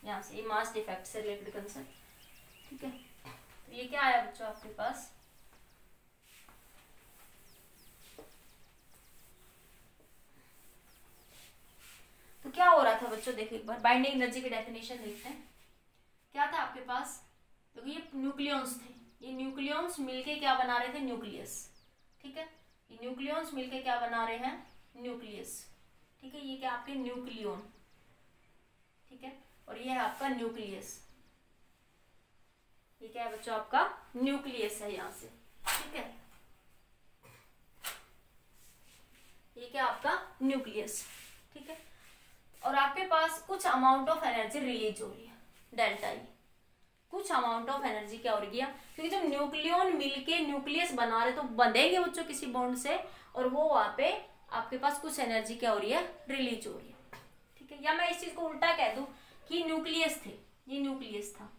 यहाँ से, ये मास डिफेक्ट से रिलेटेड कंसेप्ट, ठीक है। तो ये क्या आया बच्चों आपके पास, तो क्या हो रहा था बच्चों, देखो एक बार बाइंडिंग एनर्जी की डेफिनेशन देखते हैं। क्या था आपके पास, देखो ये न्यूक्लियस थे, ये न्यूक्लियस मिलके क्या बना रहे थे न्यूक्लियस, ठीक है, ये न्यूक्लियॉन्स मिलके क्या बना रहे हैं, न्यूक्लियस। ठीक है, ये क्या आपके न्यूक्लियॉन, ठीक है, और ये है आपका न्यूक्लियस। ये क्या है बच्चों, आपका न्यूक्लियस है यहाँ से। ठीक है, ये क्या आपका न्यूक्लियस। ठीक है, और आपके पास कुछ अमाउंट ऑफ एनर्जी रिलीज हो रही है, डेल्टा ई। कुछ अमाउंट ऑफ एनर्जी क्या हो रही है, क्योंकि जब न्यूक्लियॉन मिलके न्यूक्लियस बना रहे तो बंधेंगे बच्चों किसी बॉन्ड से, और वो वहां पे आपके पास कुछ एनर्जी क्या हो रही है, रिलीज हो रही है। ठीक है, या मैं इस चीज को उल्टा कह दूं कि न्यूक्लियस थे, ये न्यूक्लियस था,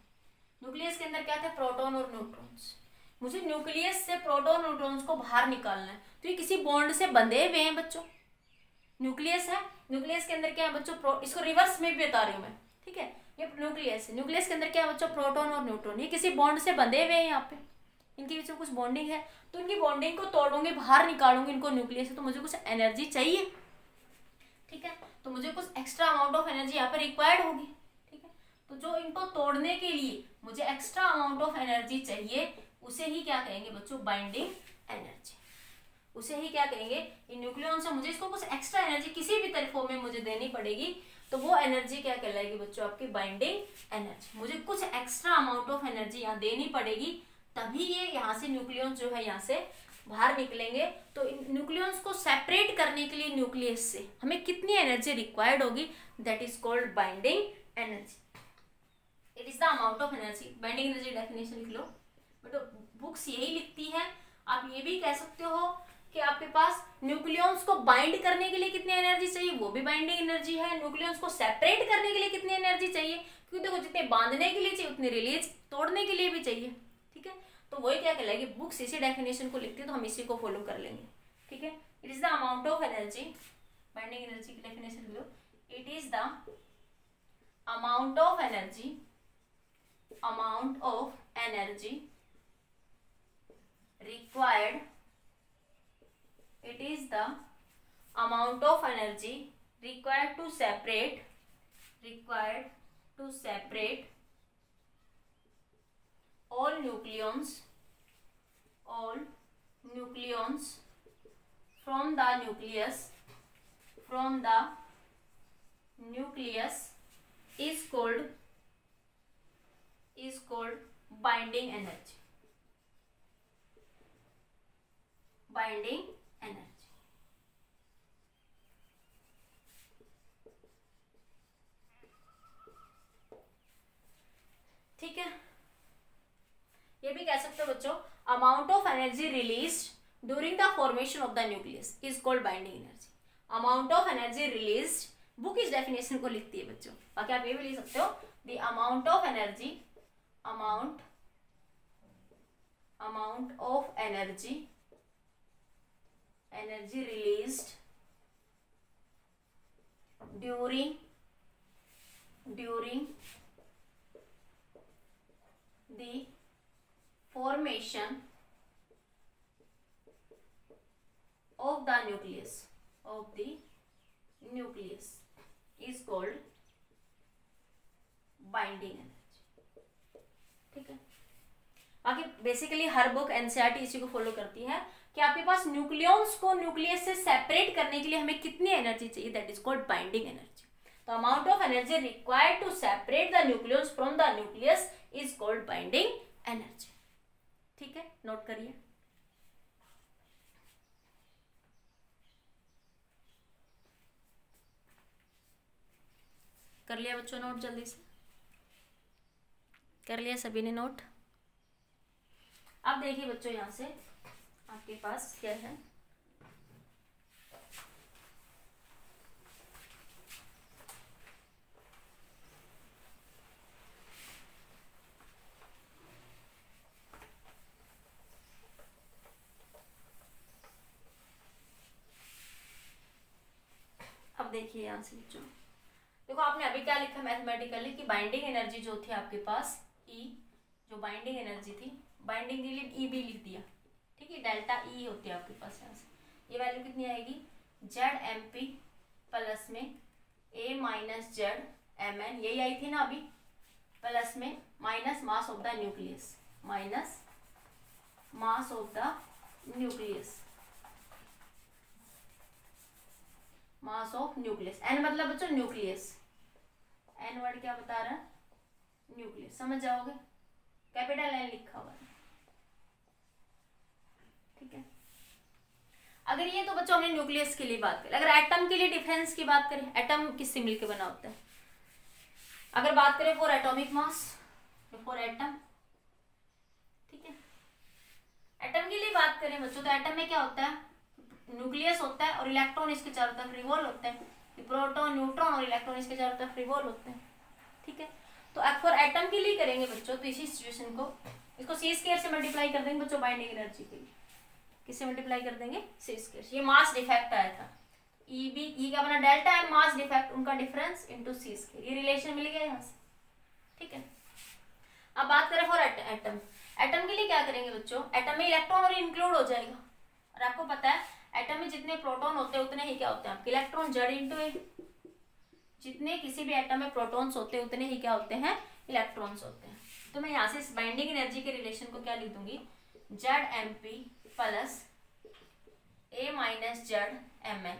न्यूक्लियस के अंदर क्या थे, प्रोटॉन और न्यूट्रॉन्स। मुझे न्यूक्लियस से प्रोटॉन न्यूट्रॉन्स को बाहर निकालना है, तो ये किसी बॉन्ड से बंधे हुए हैं बच्चों। न्यूक्लियस है, न्यूक्लियस के अंदर क्या है बच्चों, इसको रिवर्स में भी बता रही हूँ मैं। ठीक है, ये न्यूक्लियस है, न्यूक्लियस के अंदर क्या है बच्चों, प्रोटॉन और न्यूट्रॉन, ये किसी बॉन्ड से बंधे हुए हैं, यहाँ पे इनके बीच में कुछ बॉन्डिंग है, तो इनकी बॉन्डिंग को तोड़ूंगी, बाहर निकालूंगी इनको न्यूक्लियस से, तो मुझे कुछ एनर्जी चाहिए। ठीक है, तो मुझे कुछ एक्स्ट्रा अमाउंट ऑफ एनर्जी यहाँ पे रिक्वायर्ड होगी। ठीक है, तो जो इनको तोड़ने के लिए मुझे एक्स्ट्रा अमाउंट ऑफ एनर्जी चाहिए, उसे ही क्या कहेंगे बच्चों, बाइंडिंग एनर्जी। उसे ही क्या कहेंगे, इन न्यूक्लियॉन से मुझे इसको कुछ एक्स्ट्रा एनर्जी किसी भी तरह में मुझे देनी पड़ेगी, तो वो एनर्जी क्या कहलाएगी बच्चों, आपकी बाइंडिंग एनर्जी। मुझे कुछ एक्स्ट्रा अमाउंट ऑफ एनर्जी यहाँ देनी पड़ेगी, तभी ये यहाँ से न्यूक्लियॉन्स जो है यहाँ से बाहर निकलेंगे। तो इन न्यूक्लियॉन्स को सेपरेट करने के लिए न्यूक्लियस से हमें कितनी एनर्जी रिक्वायर्ड होगी, that is called binding energy. It is the amount of energy. Binding energy definition लिख लो, बट बुक्स यही लिखती है। आप ये भी कह सकते हो कि आपके पास न्यूक्लियॉन्स को बाइंड करने के लिए कितनी एनर्जी चाहिए, वो भी बाइंडिंग एनर्जी है। न्यूक्लियॉन्स को सेपरेट करने के लिए कितनी एनर्जी चाहिए, क्योंकि देखो जितने बांधने के लिए चाहिए उतने रिलीज तोड़ने के लिए भी चाहिए। ठीक है, तो वही क्या कहलाएगी, बुक्स इसी डेफिनेशन को लिखती है, तो हम इसी को फॉलो कर लेंगे। ठीक है, it is the amount of energy, binding energy की डेफिनेशन लो, it is the amount of energy, amount of energy required, it is the amount of energy required to separate all nucleons from the nucleus is called binding energy, binding energy. ठीक है, ये भी कह सकते हो बच्चों, amount of energy released during the formation of the nucleus is called binding energy. Amount of energy released, book इस definition को लिखती है बच्चों, बाकी आप ये भी लिख सकते हो, the amount of energy, amount of energy released during the formation of the nucleus is called binding energy. ठीक है, बाकी बेसिकली हर बुक एनसीईआरटी इसी को फॉलो करती है कि आपके पास न्यूक्लियॉन्स को न्यूक्लियस से सेपरेट करने के लिए हमें कितनी एनर्जी चाहिए, that is called binding energy. तो amount of energy required to separate the nucleus from the nucleus is called binding energy. ठीक है, नोट करिए। कर लिया बच्चों नोट, जल्दी से कर लिया सभी ने नोट। अब देखिए बच्चों, यहां से आपके पास क्या है, अब देखिए यहां से बच्चों, देखो आपने अभी क्या लिखा मैथमेटिकली कि बाइंडिंग एनर्जी जो थी आपके पास E, जो बाइंडिंग एनर्जी थी, बाइंडिंग के लिए E भी लिख दिया। ठीक है, डेल्टा E होती है आपके पास, यहाँ से ये वैल्यू कितनी आएगी, ZMP प्लस में A माइनस ZMN, यही आई थी ना अभी, प्लस में minus mass of the nucleus, minus mass of the nucleus, mass of nucleus. N मतलब बच्चों न्यूक्लियस, एन वर्ड क्या बता रहा है, न्यूक्लियस, समझ जाओगे, कैपिटल एन लिखा हुआ है, ठीक है। अगर ये तो बच्चों हमने न्यूक्लियस के लिए बात करें, अगर एटम के लिए डिफरेंस की बात करें, एटम किससे मिलकर बना होता है, अगर बात करें for atomic mass, for atom, ठीक है। एटम के लिए बात करें बच्चों तो एटम में क्या होता है, न्यूक्लियस होता है और इलेक्ट्रॉन इसके चारों तरफ रिवॉल्व होते हैं, प्रोटॉन न्यूट्रॉन और इलेक्ट्रॉन इसके चारों तरफ रिवॉल्व होते हैं, ठीक है। तो फॉर एटम के लिए करेंगे बच्चों तो इसी सिचुएशन को, इसको सी स्क्वायर से मल्टीप्लाई कर देंगे बच्चों बाइंडिंग एनर्जी के लिए, किससे मल्टीप्लाई कर देंगे, सी स्क्वायर। ये मास डिफेक्ट आया था, ई बी, ई क्या बना, डेल्टा एम मास डिफेक्ट, उनका डिफरेंस इनटू सी स्क्वायर, ये रिलेशन मिल गया यहाँ से, ठीक है। अब बात करें फॉर एटम, एटम के लिए क्या करेंगे बच्चों, एटम में इलेक्ट्रॉन और इंक्लूड हो जाएगा, और आपको पता है एटम में जितने प्रोटॉन होते हैं उतने ही क्या होते हैं आपके इलेक्ट्रॉन, जेड इंटू ए, जितने किसी भी एटम में प्रोटॉन्स होते हैं उतने ही क्या होते हैं, इलेक्ट्रॉन्स होते हैं। तो मैं यहाँ से इस बाइंडिंग एनर्जी के रिलेशन को क्या लिख दूंगी, Z M P plus A minus Z M N.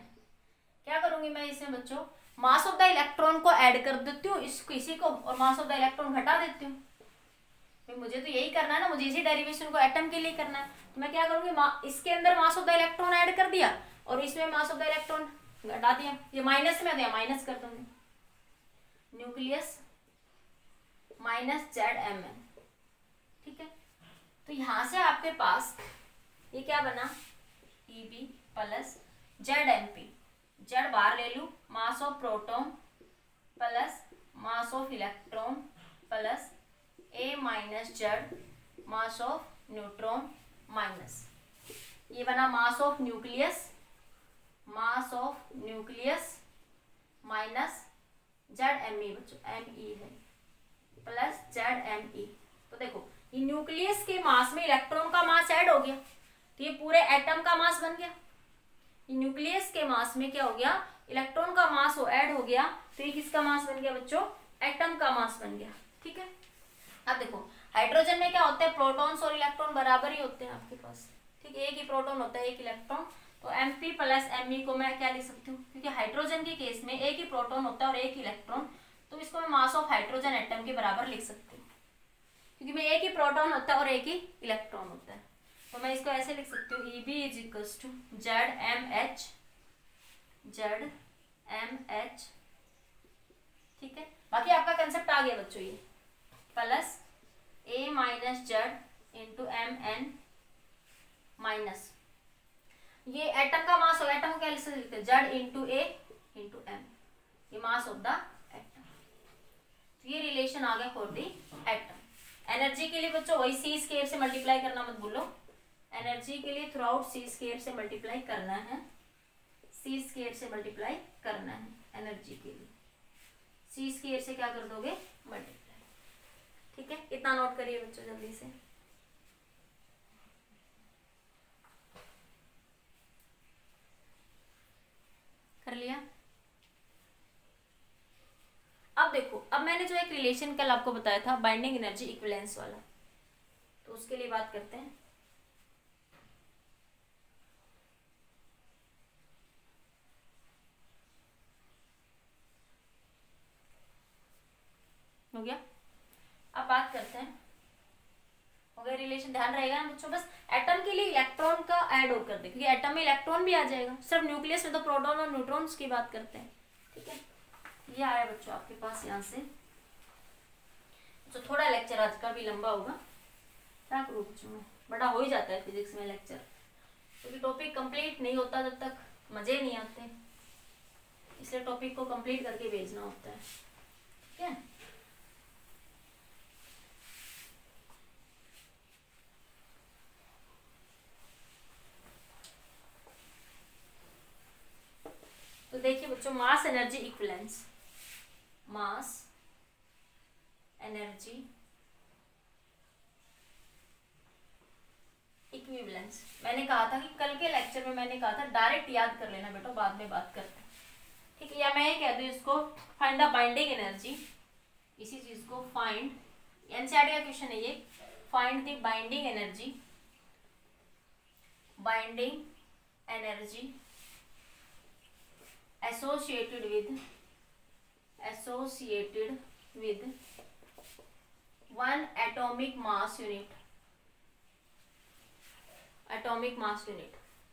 क्या करूंगी मैं इसमें बच्चों, मास ऑफ द इलेक्ट्रॉन को ऐड कर देती हूँ इस किसी को, और मास ऑफ द इलेक्ट्रॉन घटा देती हूँ, मुझे तो यही करना है ना, मुझे इसी डेरिवेशन को एटम के लिए करना है। तो मैं क्या करूंगी, इसके अंदर मास ऑफ द इलेक्ट्रॉन ऐड कर दिया और इसमें मास ऑफ द इलेक्ट्रॉन घटा दिया, ये माइनस में दिया, माइनस कर दूंगी, nucleus minus Z M N, ठीक है। तो यहां से आपके पास ये क्या बना, E B plus Z M P, Z बाहर ले लू, mass of proton plus mass of electron plus A minus Z mass of neutron minus, ये बना mass of nucleus, mass of nucleus minus Z M E बच्चों, M ई है plus Z M ई। तो देखो ये न्यूक्लियस के मास में इलेक्ट्रॉन का मास ऐड हो गया, तो ये पूरे एटम का मास बन गया, ये न्यूक्लियस के मास में क्या हो गया, इलेक्ट्रॉन का मास हो ऐड हो गया, तो ये किसका मास बन गया बच्चों, एटम का मास बन गया, ठीक है। अब देखो हाइड्रोजन में क्या होता है, प्रोटॉन्स और इलेक्ट्रॉन बराबर ही होते हैं आपके पास, ठीक है, एक ही प्रोटॉन होता है एक इलेक्ट्रॉन, तो Mp प्लस Me को मैं क्या लिख सकती हूँ, क्योंकि हाइड्रोजन के केस में एक ही प्रोटॉन होता है और एक इलेक्ट्रॉन, तो इसको मैं मास ऑफ हाइड्रोजन एटम के बराबर लिख सकती हूँ, क्योंकि में एक ही प्रोटॉन होता है और एक ही इलेक्ट्रॉन होता है। तो मैं इसको ऐसे लिख सकती हूँ, Eb is equals to Z M H, ठीक है। बाकी आपका कंसेप्ट आ गया बच्चों, ये plus A minus Z into M N minus, ये एटम का मास होगा, एटम को क्या लिख सकते हैं, Z into A into M, ये मास ऑफ द एटम। तो ये रिलेशन आ गया फॉर द एटम। एनर्जी के लिए बच्चों वही सी स्क्वायर से मल्टीप्लाई करना मत भूलो, एनर्जी के लिए थ्रू आउट सी स्क्वायर से मल्टीप्लाई करना है, सी स्क्वायर से मल्टीप्लाई करना है एनर्जी के लिए, सी स्क्वायर से क्या कर दोगे, मल्टीप्लाई, ठीक है। इतना नोट करिए बच्चों जल्दी से। कर लिया। अब देखो, अब मैंने जो एक रिलेशन कल आपको बताया था बाइंडिंग एनर्जी इक्विवेलेंस वाला, तो उसके लिए बात करते हैं। हो गया। अब बात करते हैं, हो गया रिलेशन, ध्यान रहेगा बच्चों, बस एटम के लिए इलेक्ट्रॉन का ऐड हो कर दे, क्योंकि एटम में इलेक्ट्रॉन भी आ जाएगा, सिर्फ न्यूक्लियस में तो प्रोटॉन और न्यूट्रॉन्स की बात करते हैं, ठीक है। ये आया बच्चों आपके पास यहाँ से, तो थोड़ा लेक्चर आज का भी लंबा होगा, क्या करूँ बच्चों में, बड़ा हो ही जाता है फिजिक्स में लेक्चर, क्योंकि टॉपिक कंप्लीट नहीं होता जब तक मजे नहीं आते, इसलिए टॉपिक को कंप्लीट करके भेजना होता है, ठीक है। तो देखिए बच्चों, mass energy equivalence, mass energy equivalence, मैंने कहा था कि कल के लेक्चर में मैंने कहा था डायरेक्ट याद कर लेना बेटा, बाद में बात करते हैं, ठीक है। या मैं ये कह दूं इसको फाइंड द बाइंडिंग एनर्जी, इसी चीज को फाइंड, एनसीईआरटी का क्वेश्चन है ये, find the binding energy, binding energy associated with one atomic mass unit,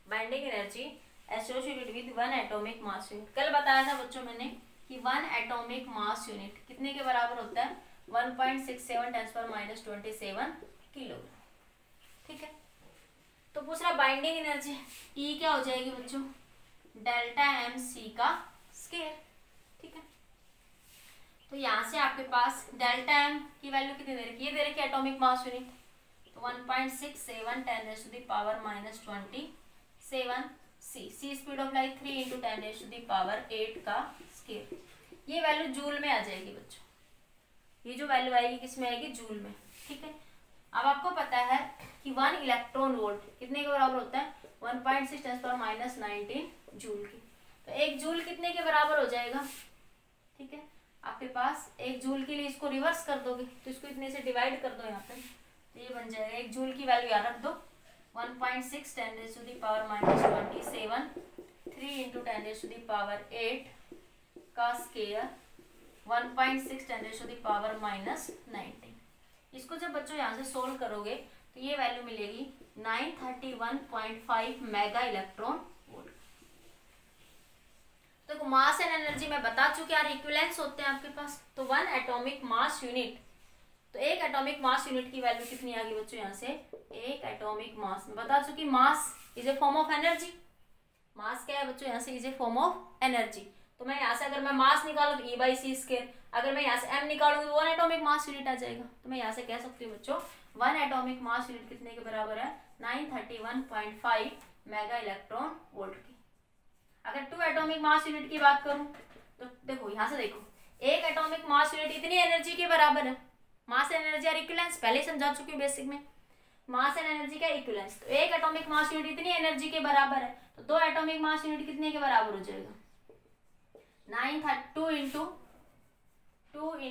binding energy associated with one atomic mass unit. कल बताया था बच्चों मैंने कि वन एटॉमिक मास यूनिट कितने के बराबर होता है, 1.67 10⁻27 किलोग्राम। ठीक है, तो पूछ रहा बाइंडिंग एनर्जी ई क्या हो जाएगी बच्चों, डेल्टा एम सी का स्केयर। ठीक है, तो यहाँ से आपके पास डेल्टा एम की वैल्यू कितनी दे रखी है, दे रखी है एटॉमिक मास यूनिट, तो 1.67 10⁻27 सी स्पीड ऑफ लाइट 3 × 10⁸ का स्केयर। ये वैल्यू जूल में आ जाएगी बच्चों, ये जो वैल्यू आएगी किसमें आएगी, जूल में। ठीक है, अब आपको पता है कि 1 इलेक्ट्रॉन वोल्ट कितने के बराबर होता है, 1.6 10⁻19 जूल की। तो एक जूल कितने के बराबर हो जाएगा। ठीक है, आपके पास एक जूल के लिए इसको रिवर्स कर दोगे तो इसको इतने से डिवाइड कर दो यहाँ पे, तो ये बन जाएगा, एक जूल की वैल्यू यहाँ रख दो, 1.6 10⁻27 3 × 10⁸ का स्केयर 1.6 10⁻19। इसको जब बच्चों यहाँ से सोल्व करोगे तो ये वैल्यू मिलेगी 931.5 मेगा इलेक्ट्रॉन वोल्ट। तो मास एंड एनर्जी में बता चुके यार इक्विवेलेंस होते हैं आपके पास। तो वन एटॉमिक मास यूनिट, तो एक एटॉमिक मास यूनिट की वैल्यू कितनी आ गई बच्चों, यहाँ से एक एटॉमिक मास में बता चुकी, mass is a form of energy. Mass क्या है बच्चों, यहाँ से is a form of energy. तो मैं यहाँ से अगर मैं मास निकालूं तो E/c², अगर मैं यहाँ से m निकालूंगी तो वन एटॉमिक मास यूनिट आ जाएगा। तो मैं यहाँ से कह सकती हूँ बच्चों वन एटॉमिक मास यूनिट कितने के बराबर है, 931.5 मेगा इलेक्ट्रॉन वोल्ट की। अगर टू एटॉमिक मास यूनिट की बात करूं तो देखो यहाँ से देखो, एक एटॉमिक मास यूनिट इतनी एनर्जी के बराबर है। Mass and energy are equivalence, पहले समझा चुकी हूँ बेसिक में, मास एंड एनर्जी का इक्विवेलेंस। तो एक एटॉमिक मास यूनिट इतनी एनर्जी के बराबर है, तो दो एटॉमिक मास यूनिट कितने के बराबर हो जाएगा, 2 ×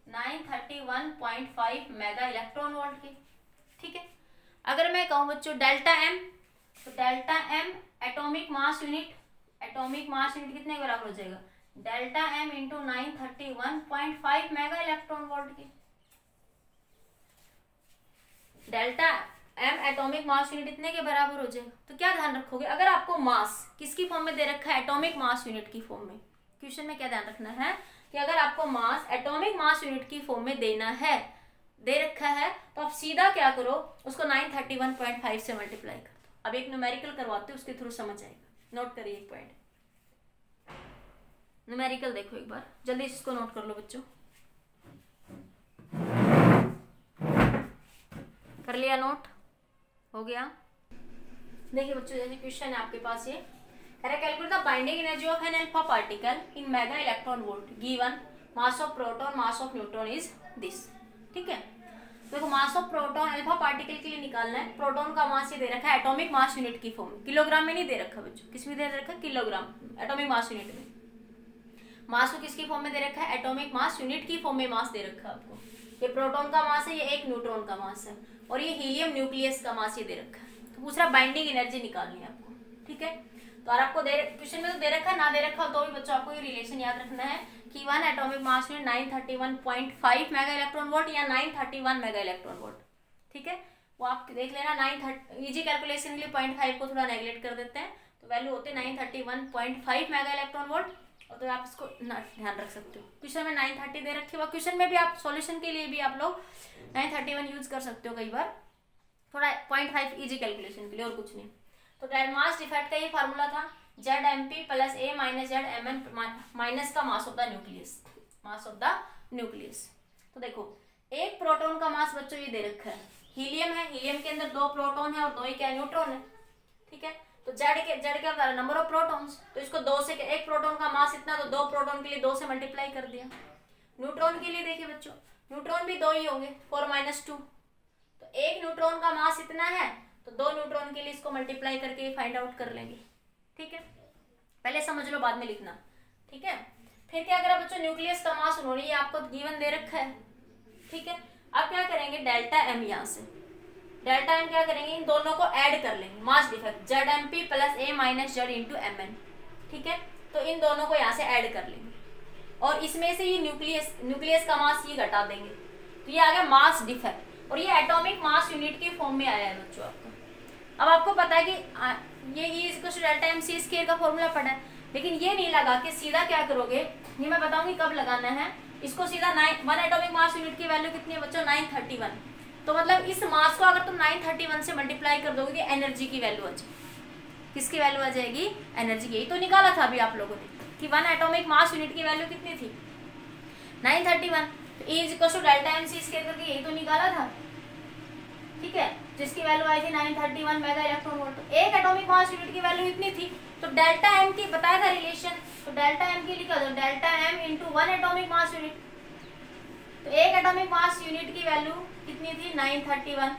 931.5 मेगा इलेक्ट्रॉन वोल्ट की। ठीक है, अगर मैं कहूँ बच्चों डेल्टा एम, तो delta M atomic mass unit कितने के बराबर हो जाएगा, delta M × 931.5 mega electron volt की। Delta M atomic mass unit इतने के बराबर हो जाएगा। तो क्या ध्यान रखोगे, अगर आपको मास किसकी फॉर्म में दे रखा है, एटॉमिक मास यूनिट की फॉर्म में, क्वेश्चन में क्या ध्यान रखना है कि अगर आपको मास एटॉमिक मास यूनिट की फॉर्म में देना है, दे रखा है, तो आप सीधा क्या करो, उसको 931.5 से मल्टीप्लाई कर दो। अब एक न्यूमेरिकल करवाते हैं, उसके थ्रू समझ आएगा। नोट करिए एक पॉइंट, न्यूमेरिकल देखो एक बार, जल्दी इसको नोट कर लो बच्चों। कर लिया नोट, हो गया। देखिए बच्चों, जैसे क्वेश्चन है आपके पास, ये calculate the binding energy of an alpha particle in mega electron volt given mass of proton mass of neutron is this. ठीक है, देखो mass of proton alpha particle के लिए निकालना है। प्रोटॉन का मास ये दे रखा है एटॉमिक मास यूनिट की फॉर्म में, किलोग्राम में नहीं दे रखा बच्चों, किस में दे रखा है, किलोग्राम, एटॉमिक मास यूनिट में। मास को किसकी फॉर्म में दे रखा है, एटॉमिक मास यूनिट की फॉर्म में मास दे रखा है आपको। ये प्रोटॉन का मास है, ये एक न्यूट्रॉन का मास है, और ये हीलियम न्यूक्लियस का मास ये दे रखा है। तो दूसरा बाइंडिंग एनर्जी निकालनी है आपको। ठीक है, तो और आपको क्वेश्चन में तो दे रखा है, ना दे रखा हो तो भी बच्चों आपको ये रिलेशन याद रखना है कि one atomic mass unit 931.5 mega electron volt या 931 मेगा इलेक्ट्रॉन वोल्ट। ठीक है, वो आप देख लेना। 930 इजी कैलकुलेशन के लिए 0.5 को थोड़ा नेगलेक्ट कर देते हैं, तो वैल्यू होते हैं 931.5 मेगा इलेक्ट्रॉन वोल्ट। और तो आप इसको ध्यान रख सकते हो। क्वेश्चन में 930 दे रखी है, क्वेश्चन में भी आप सॉल्यूशन के लिए भी आप लोग 931 यूज कर सकते हो कई बार, थोड़ा 0.5 इजी कैलकुलेशन के लिए, और कुछ नहीं। तो मास डिफेक्ट का ये फार्मूला था, ZMP + A - ZMN माइनस का मास ऑफ द न्यूक्लियस। तो देखो एक प्रोटॉन का मास बच्चों ये दे रखा है, हीलियम है, हीलियम के अंदर 2 प्रोटॉन है और 2 ही क्या न्यूट्रॉन है। ठीक है, तो जेड क्या बता रहा है, नंबर ऑफ प्रोटॉन्स, तो इसको 2 से, एक प्रोटॉन का मास इतना, तो 2 प्रोटॉन के लिए 2 से मल्टीप्लाई कर दिया। न्यूट्रॉन के लिए देखिए बच्चों, न्यूट्रॉन भी 2 ही होंगे, 4 - 2, तो एक न्यूट्रॉन का मास इतना है, तो 2 न्यूट्रॉन के लिए इसको मल्टीप्लाई करके फाइंड आउट कर लेंगे। ठीक है, पहले समझ लो बाद में लिखना। ठीक है, फिर क्या करा बच्चों, न्यूक्लियस का मास उन्होंने ये आपको गिवन दे रखा है। ठीक है, अब क्या करेंगे, डेल्टा एम, यहाँ से डेल्टा एम क्या करेंगे, इन दोनों को ऐड कर लेंगे, mass defect ZMP + A - Z × MN। ठीक है, तो इन दोनों को यहाँ से ऐड कर लेंगे और इसमें से ये न्यूक्लियस का मास ये घटा देंगे, तो ये आ गया मास डिफेक्ट और ये एटॉमिक मास यूनिट के फॉर्म में आया है बच्चों आपका। अब आपको पता है कि ये E = delta m c square का फॉर्मूला पढ़ा है, लेकिन ये नहीं लगा के सीधा क्या करोगे, ये मैं बताऊंगी कब लगाना है। इसको सीधा 1 एटॉमिक मास यूनिट की वैल्यू कितनी है बच्चों, 931। तो मतलब इस मास को अगर तुम 931 से मल्टीप्लाई कर दोगे तो एनर्जी की वैल्यू आ जाएगी। किसकी वैल्यू आ जाएगी, एनर्जी की। यही तो निकाला था अभी आप लोगों ने कि 1 एटॉमिक मास यूनिट की वैल्यू कितनी थी, 931। तो E = delta m c square करके यही तो निकाला था, ठीक है, जिसकी वैल्यू आई थी 931 मेगा इलेक्ट्रॉन वोल्ट। तो एक एटॉमिक मास यूनिट की वैल्यू इतनी थी, तो डेल्टा m की बताया था रिलेशन, तो डेल्टा m की लिखा दो, delta m × 1 atomic mass unit. तो एक एटॉमिक मास यूनिट की वैल्यू कितनी थी, 931।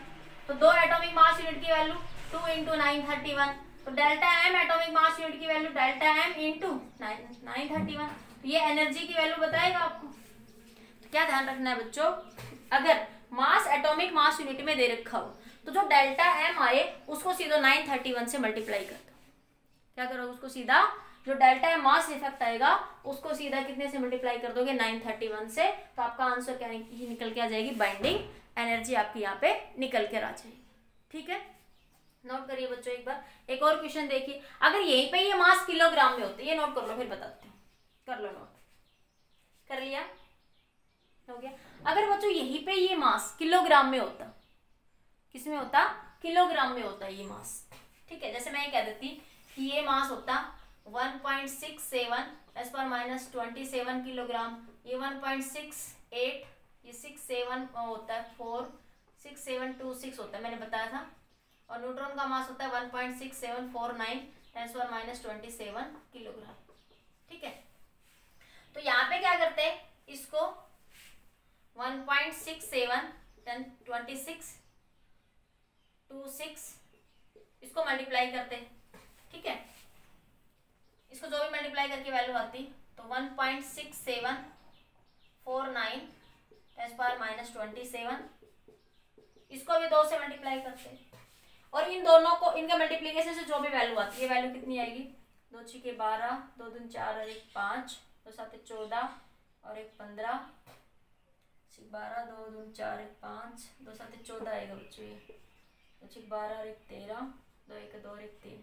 तो 2 एटॉमिक मास यूनिट की वैल्यू 2 × 931। तो delta m atomic mass unit की वैल्यू डेल्टा m × 931। तो ये एनर्जी की वैल्यू बताएगा आपको। तो क्या ध्यान रखना है बच्चों, अगर मास एटॉमिक मास यूनिट में दे रखा हो तो जो डेल्टा m आए उसको सीधा 931 से मल्टीप्लाई कर दो। क्या करोगे, उसको सीधा जो डेल्टा m मास इफेक्ट आएगा उसको सीधा कितने से मल्टीप्लाई कर दोगे, 931 से। तो आपका आंसर क्या निकल के आ जाएगी, बाइंडिंग एनर्जी आपकी यहाँ पे निकल कर आ जाएगी। ठीक है, नोट करिए बच्चों एक बार। एक और क्वेश्चन देखिए, अगर यहीं पे ये मास किलोग्राम में होते, ये नोट कर लो फिर बताते हैं, कर लो नोट, कर लिया, हो गया। अगर बच्चों यहीं पे ये मास किलोग्राम में होता, किस में होता, किलोग्राम में होता ये मास, ठीक है। जैसे मैं ये कह देती कि ये मास होता 1.67 × 10⁻27 किलोग्राम, ये 1.68, ये 67 होता है 46726 होता है, मैंने बताया था। और न्यूट्रॉन का मास होता है 1.6749 × 10⁻27 किलोग्राम, ठीक है। तो यहाँ पे क्या करते हैं, इसको 1.67 × 10⁻26 इसको मल्टीप्लाई करते हैं, ठीक है। इसको जो भी मल्टीप्लाई करके वैल्यू आती तो 1.6749 × 10⁻27, इसको भी 2 से मल्टीप्लाई करते हैं और इन दोनों को, इनके मल्टीप्लीकेशन से जो भी वैल्यू आती है, वैल्यू कितनी आएगी, 2 × 6 = 12, 2 × 2 = 4 और 1 = 5, 2 × 7 = 14 और 1 = 15, 12, 2 × 2 = 4, 1 = 5, 2 × 7 = 14 आएगा बच्चों, ये 2 × 6 = 12 और 1 = 13, 2 × 1 = 2 और 1 = 3,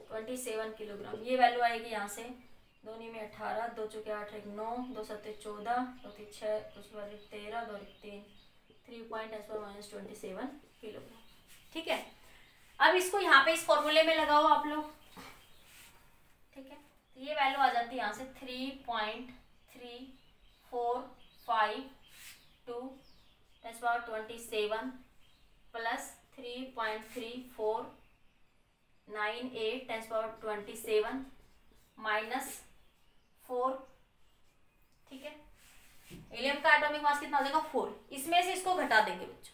27 किलोग्राम ये वैल्यू आएगी यहाँ से। 2 × 9 = 18, 2 × 4 = 8, 1 = 9, 2 × 7 = 14, 2 × 6 = 6, 2 × 1 = 13, 2 और 1 = 3, 3.10⁻27 किलोग्राम, ठीक है। अब इसको यहाँ पे इस फॉर्मूले में लगाओ आप लोग, ठीक है। तो ये वैल्यू आ जाती है यहाँ से 3.3452 10⁻27 प्लस 3.3498 10⁻27 -4, ठीक है। हीलियम का एटॉमिक मास कितना हो जाएगा, 4। इसमें से इसको घटा देंगे बच्चों,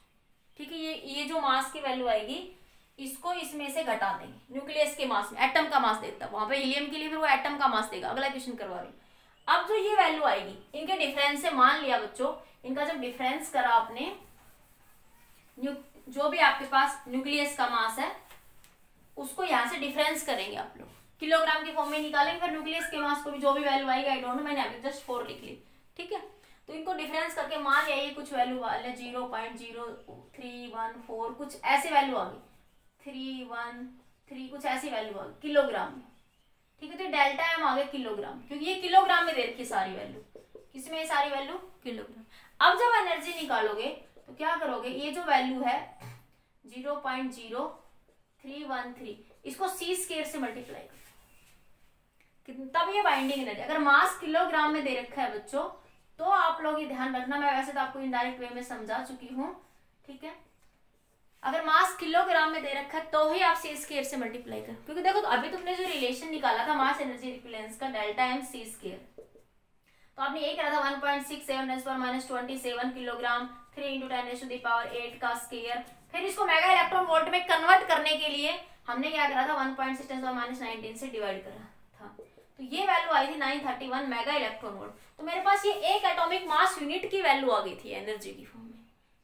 ठीक है। ये जो मास की वैल्यू आएगी इसको इसमें से घटा देंगे, न्यूक्लियस के मास में एटम का मास देता है, वहां पे हीलियम के लिए फिर वो एटम का मास देगा। अगला क्वेश्चन करवा रही हूँ। अब जो ये वैल्यू आएगी इनके डिफरेंस से, मान लिया बच्चों इनका जब डिफरेंस करा आपने, जो भी आपके पास न्यूक्लियस का मास है उसको यहाँ से डिफरेंस करेंगे आप लोग, किलोग्राम के फॉर्म में निकालेंगे, फिर न्यूक्लियस के मास को भी जो भी वैल्यू आएगी, आई डोंट नो, मैंने अभी जस्ट 4 लिख ली, ठीक है। तो इनको डिफरेंस करके मान लिया ये कुछ वैल्यू वाले 0.0314 कुछ ऐसे वैल्यू आ गई, 313 कुछ ऐसी वैल्यू आ गई किलोग्राम में, ठीक है। तो डेल्टा m आ गया किलोग्राम, क्योंकि ये किलोग्राम में दे रखी सारी वैल्यू, किसमें सारी वैल्यू, किलोग्राम। अब जब एनर्जी निकालोगे तो क्या करोगे, ये जो वैल्यू है 0.0313 इसको c स्क्वायर से मल्टीप्लाई करो, तब ये बाइंडिंग एनर्जी। अगर मास किलोग्राम में दे रखा है बच्चों तो आप लोग ये ध्यान रखना, मैं वैसे तो आपको इनडायरेक्ट वे में समझा चुकी हूँ, ठीक है। अगर मास किलोग्राम में दे रखा है तो ही आप c स्क्वायर से मल्टीप्लाई कर, क्योंकि देखो तो अभी तुमने जो रिलेशन निकाला था मास एनर्जी इक्विवेलेंस का, डेल्टा m c स्क्वायर, तो आपने यही करा था 1.67 10⁻27 किलोग्राम 3 × 10⁸ का स्क्वायर। फिर इसको मेगा इलेक्ट्रॉन वोल्ट में कन्वर्ट करने के लिए हमने क्या करा था, 1.6 10⁻19 से डिवाइड करा था, तो ये वैल्यू आई थी 931 मेगा इलेक्ट्रॉन वोल्ट। तो मेरे पास ये एक एटॉमिक मास यूनिट की वैल्यू आ गई थी एनर्जी की फॉर्म में,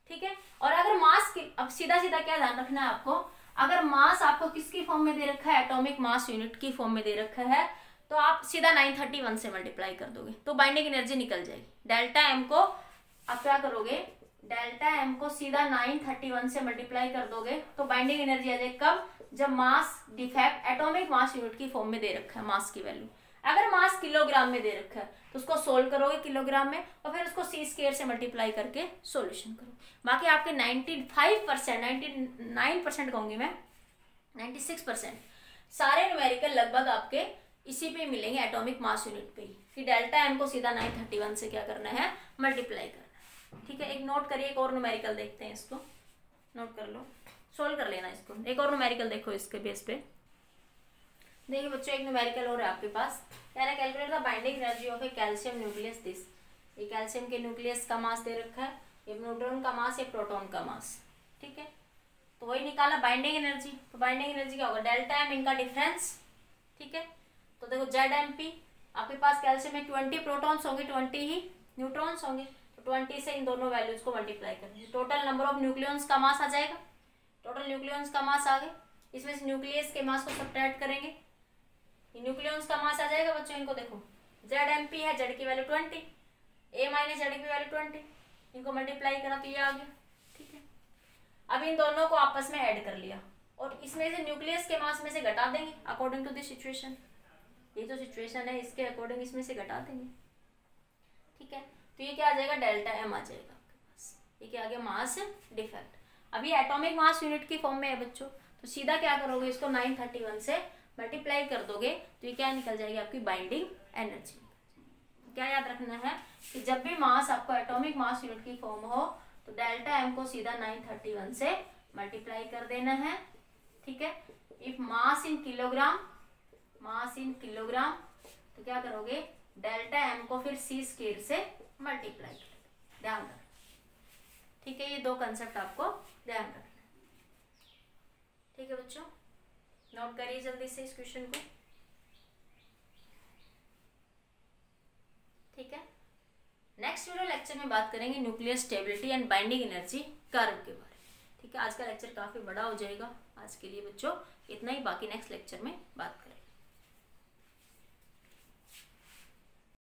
ठीक है। और अगर मास की, अब सीधा सीधा क्या ध्यान रखना है आपको, अगर मास आपको किसकी फॉर्म में दे रखा है, एटॉमिक मास यूनिट की फॉर्म में दे रखा है, तो आप सीधा 931 से मल्टीप्लाई कर दोगे तो बाइंडिंग एनर्जी निकल जाएगी। डेल्टा एम को आप क्या करोगे, डेल्टा एम को सीधा 931 से मल्टीप्लाई कर दोगे तो बाइंडिंग एनर्जी आ जाएगी कब, जब mass defect atomic mass unit की फॉर्म में दे रखा है मास की वैल्यू। अगर मास किलोग्राम में दे रखा है तो उसको सोल्व करोगे किलोग्राम में और फिर उसको सी स्क्वायर से मल्टीप्लाई करके सॉल्यूशन करो। बाकी आपके 95%, 99% कहूंगी मैं, 96% सारे न्यूमेरिकल लगभग आपके इसी पे मिलेंगे, एटॉमिक मास यूनिट पे ही, कि डेल्टा एम को सीधा 931 से क्या करना है, मल्टीप्लाई करना है। ठीक है, एक नोट करिए, एक और न्यूमेरिकल देखते हैं, इसको नोट कर लो, सोल्व कर लेना इसको। एक और न्यूमेरिकल देखो इसके बेस पे। देखिए बच्चों, एक न्यूमेरिकल और है आपके पास, कह रहा है calculate the binding energy of A calcium nucleus this. ये कैल्शियम के न्यूक्लियस का मास दे रखा है, ये न्यूट्रॉन का मास, ये प्रोटॉन का मास। ठीक है, तो वही निकाला बाइंडिंग एनर्जी। तो बाइंडिंग एनर्जी क्या होगा, डेल्टा एम इनका डिफरेंस। ठीक है, तो देखो जेड एम पी, आपके पास कैल्शियम में 20 प्रोटॉन्स होंगे, 20 ही न्यूट्रॉन्स होंगे, तो 20 से इन दोनों वैल्यूज को मल्टीप्लाई करेंगे, टोटल नंबर ऑफ न्यूक्लियॉन्स का मास आ जाएगा। टोटल न्यूक्लियॉन्स का मास आ गए, इसमें से न्यूक्लियस के मास को सब्ट्रैक्ट करेंगे, न्यूक्लियॉन्स का मास आ जाएगा बच्चों। इनको देखो, जेड एम पी है, जेड की वैल्यू 20, ए माइनस जेड की वैल्यू 20, इनको मल्टीप्लाई करा तो ये आ गया। ठीक है, अब इन दोनों को आपस में ऐड कर लिया और इसमें से न्यूक्लियस के मास में से घटा देंगे अकॉर्डिंग टू दिस सिचुएशन। ये जो सिचुएशन है इसके अकॉर्डिंग इसमें से घटा देंगे। ठीक है, तो ये क्या आ जाएगा, डेल्टा एम आ जाएगा आपके पास। ये क्या आ गया, मास डिफेक्ट। अब ये एटॉमिक मास यूनिट की फॉर्म में है बच्चों, तो सीधा क्या करोगे, इसको 931 से मल्टीप्लाई कर दोगे तो ये क्या निकल जाएगी, आपकी बाइंडिंग एनर्जी। क्या याद रखना है कि जब भी मास आपको एटॉमिक मास यूनिट की फॉर्म हो तो डेल्टा एम को सीधा 931 से मल्टीप्लाई कर देना है। ठीक है, if mass in kilogram, mass in kilogram, तो क्या करोगे, डेल्टा एम को फिर सी स्क्वायर से मल्टीप्लाई करोगे। ध्यान रखना। ठीक है, ये दो कंसेप्ट आपको ध्यान रखना है। ठीक है बच्चों, नोट करिए जल्दी से इस क्वेश्चन को। ठीक है, नेक्स्ट वीडियो लेक्चर में बात करेंगे nuclear stability and binding energy curve के बारे में। ठीक है, आज का लेक्चर काफी बड़ा हो जाएगा। आज के लिए बच्चों इतना ही, बाकी नेक्स्ट लेक्चर में बात करेंगे।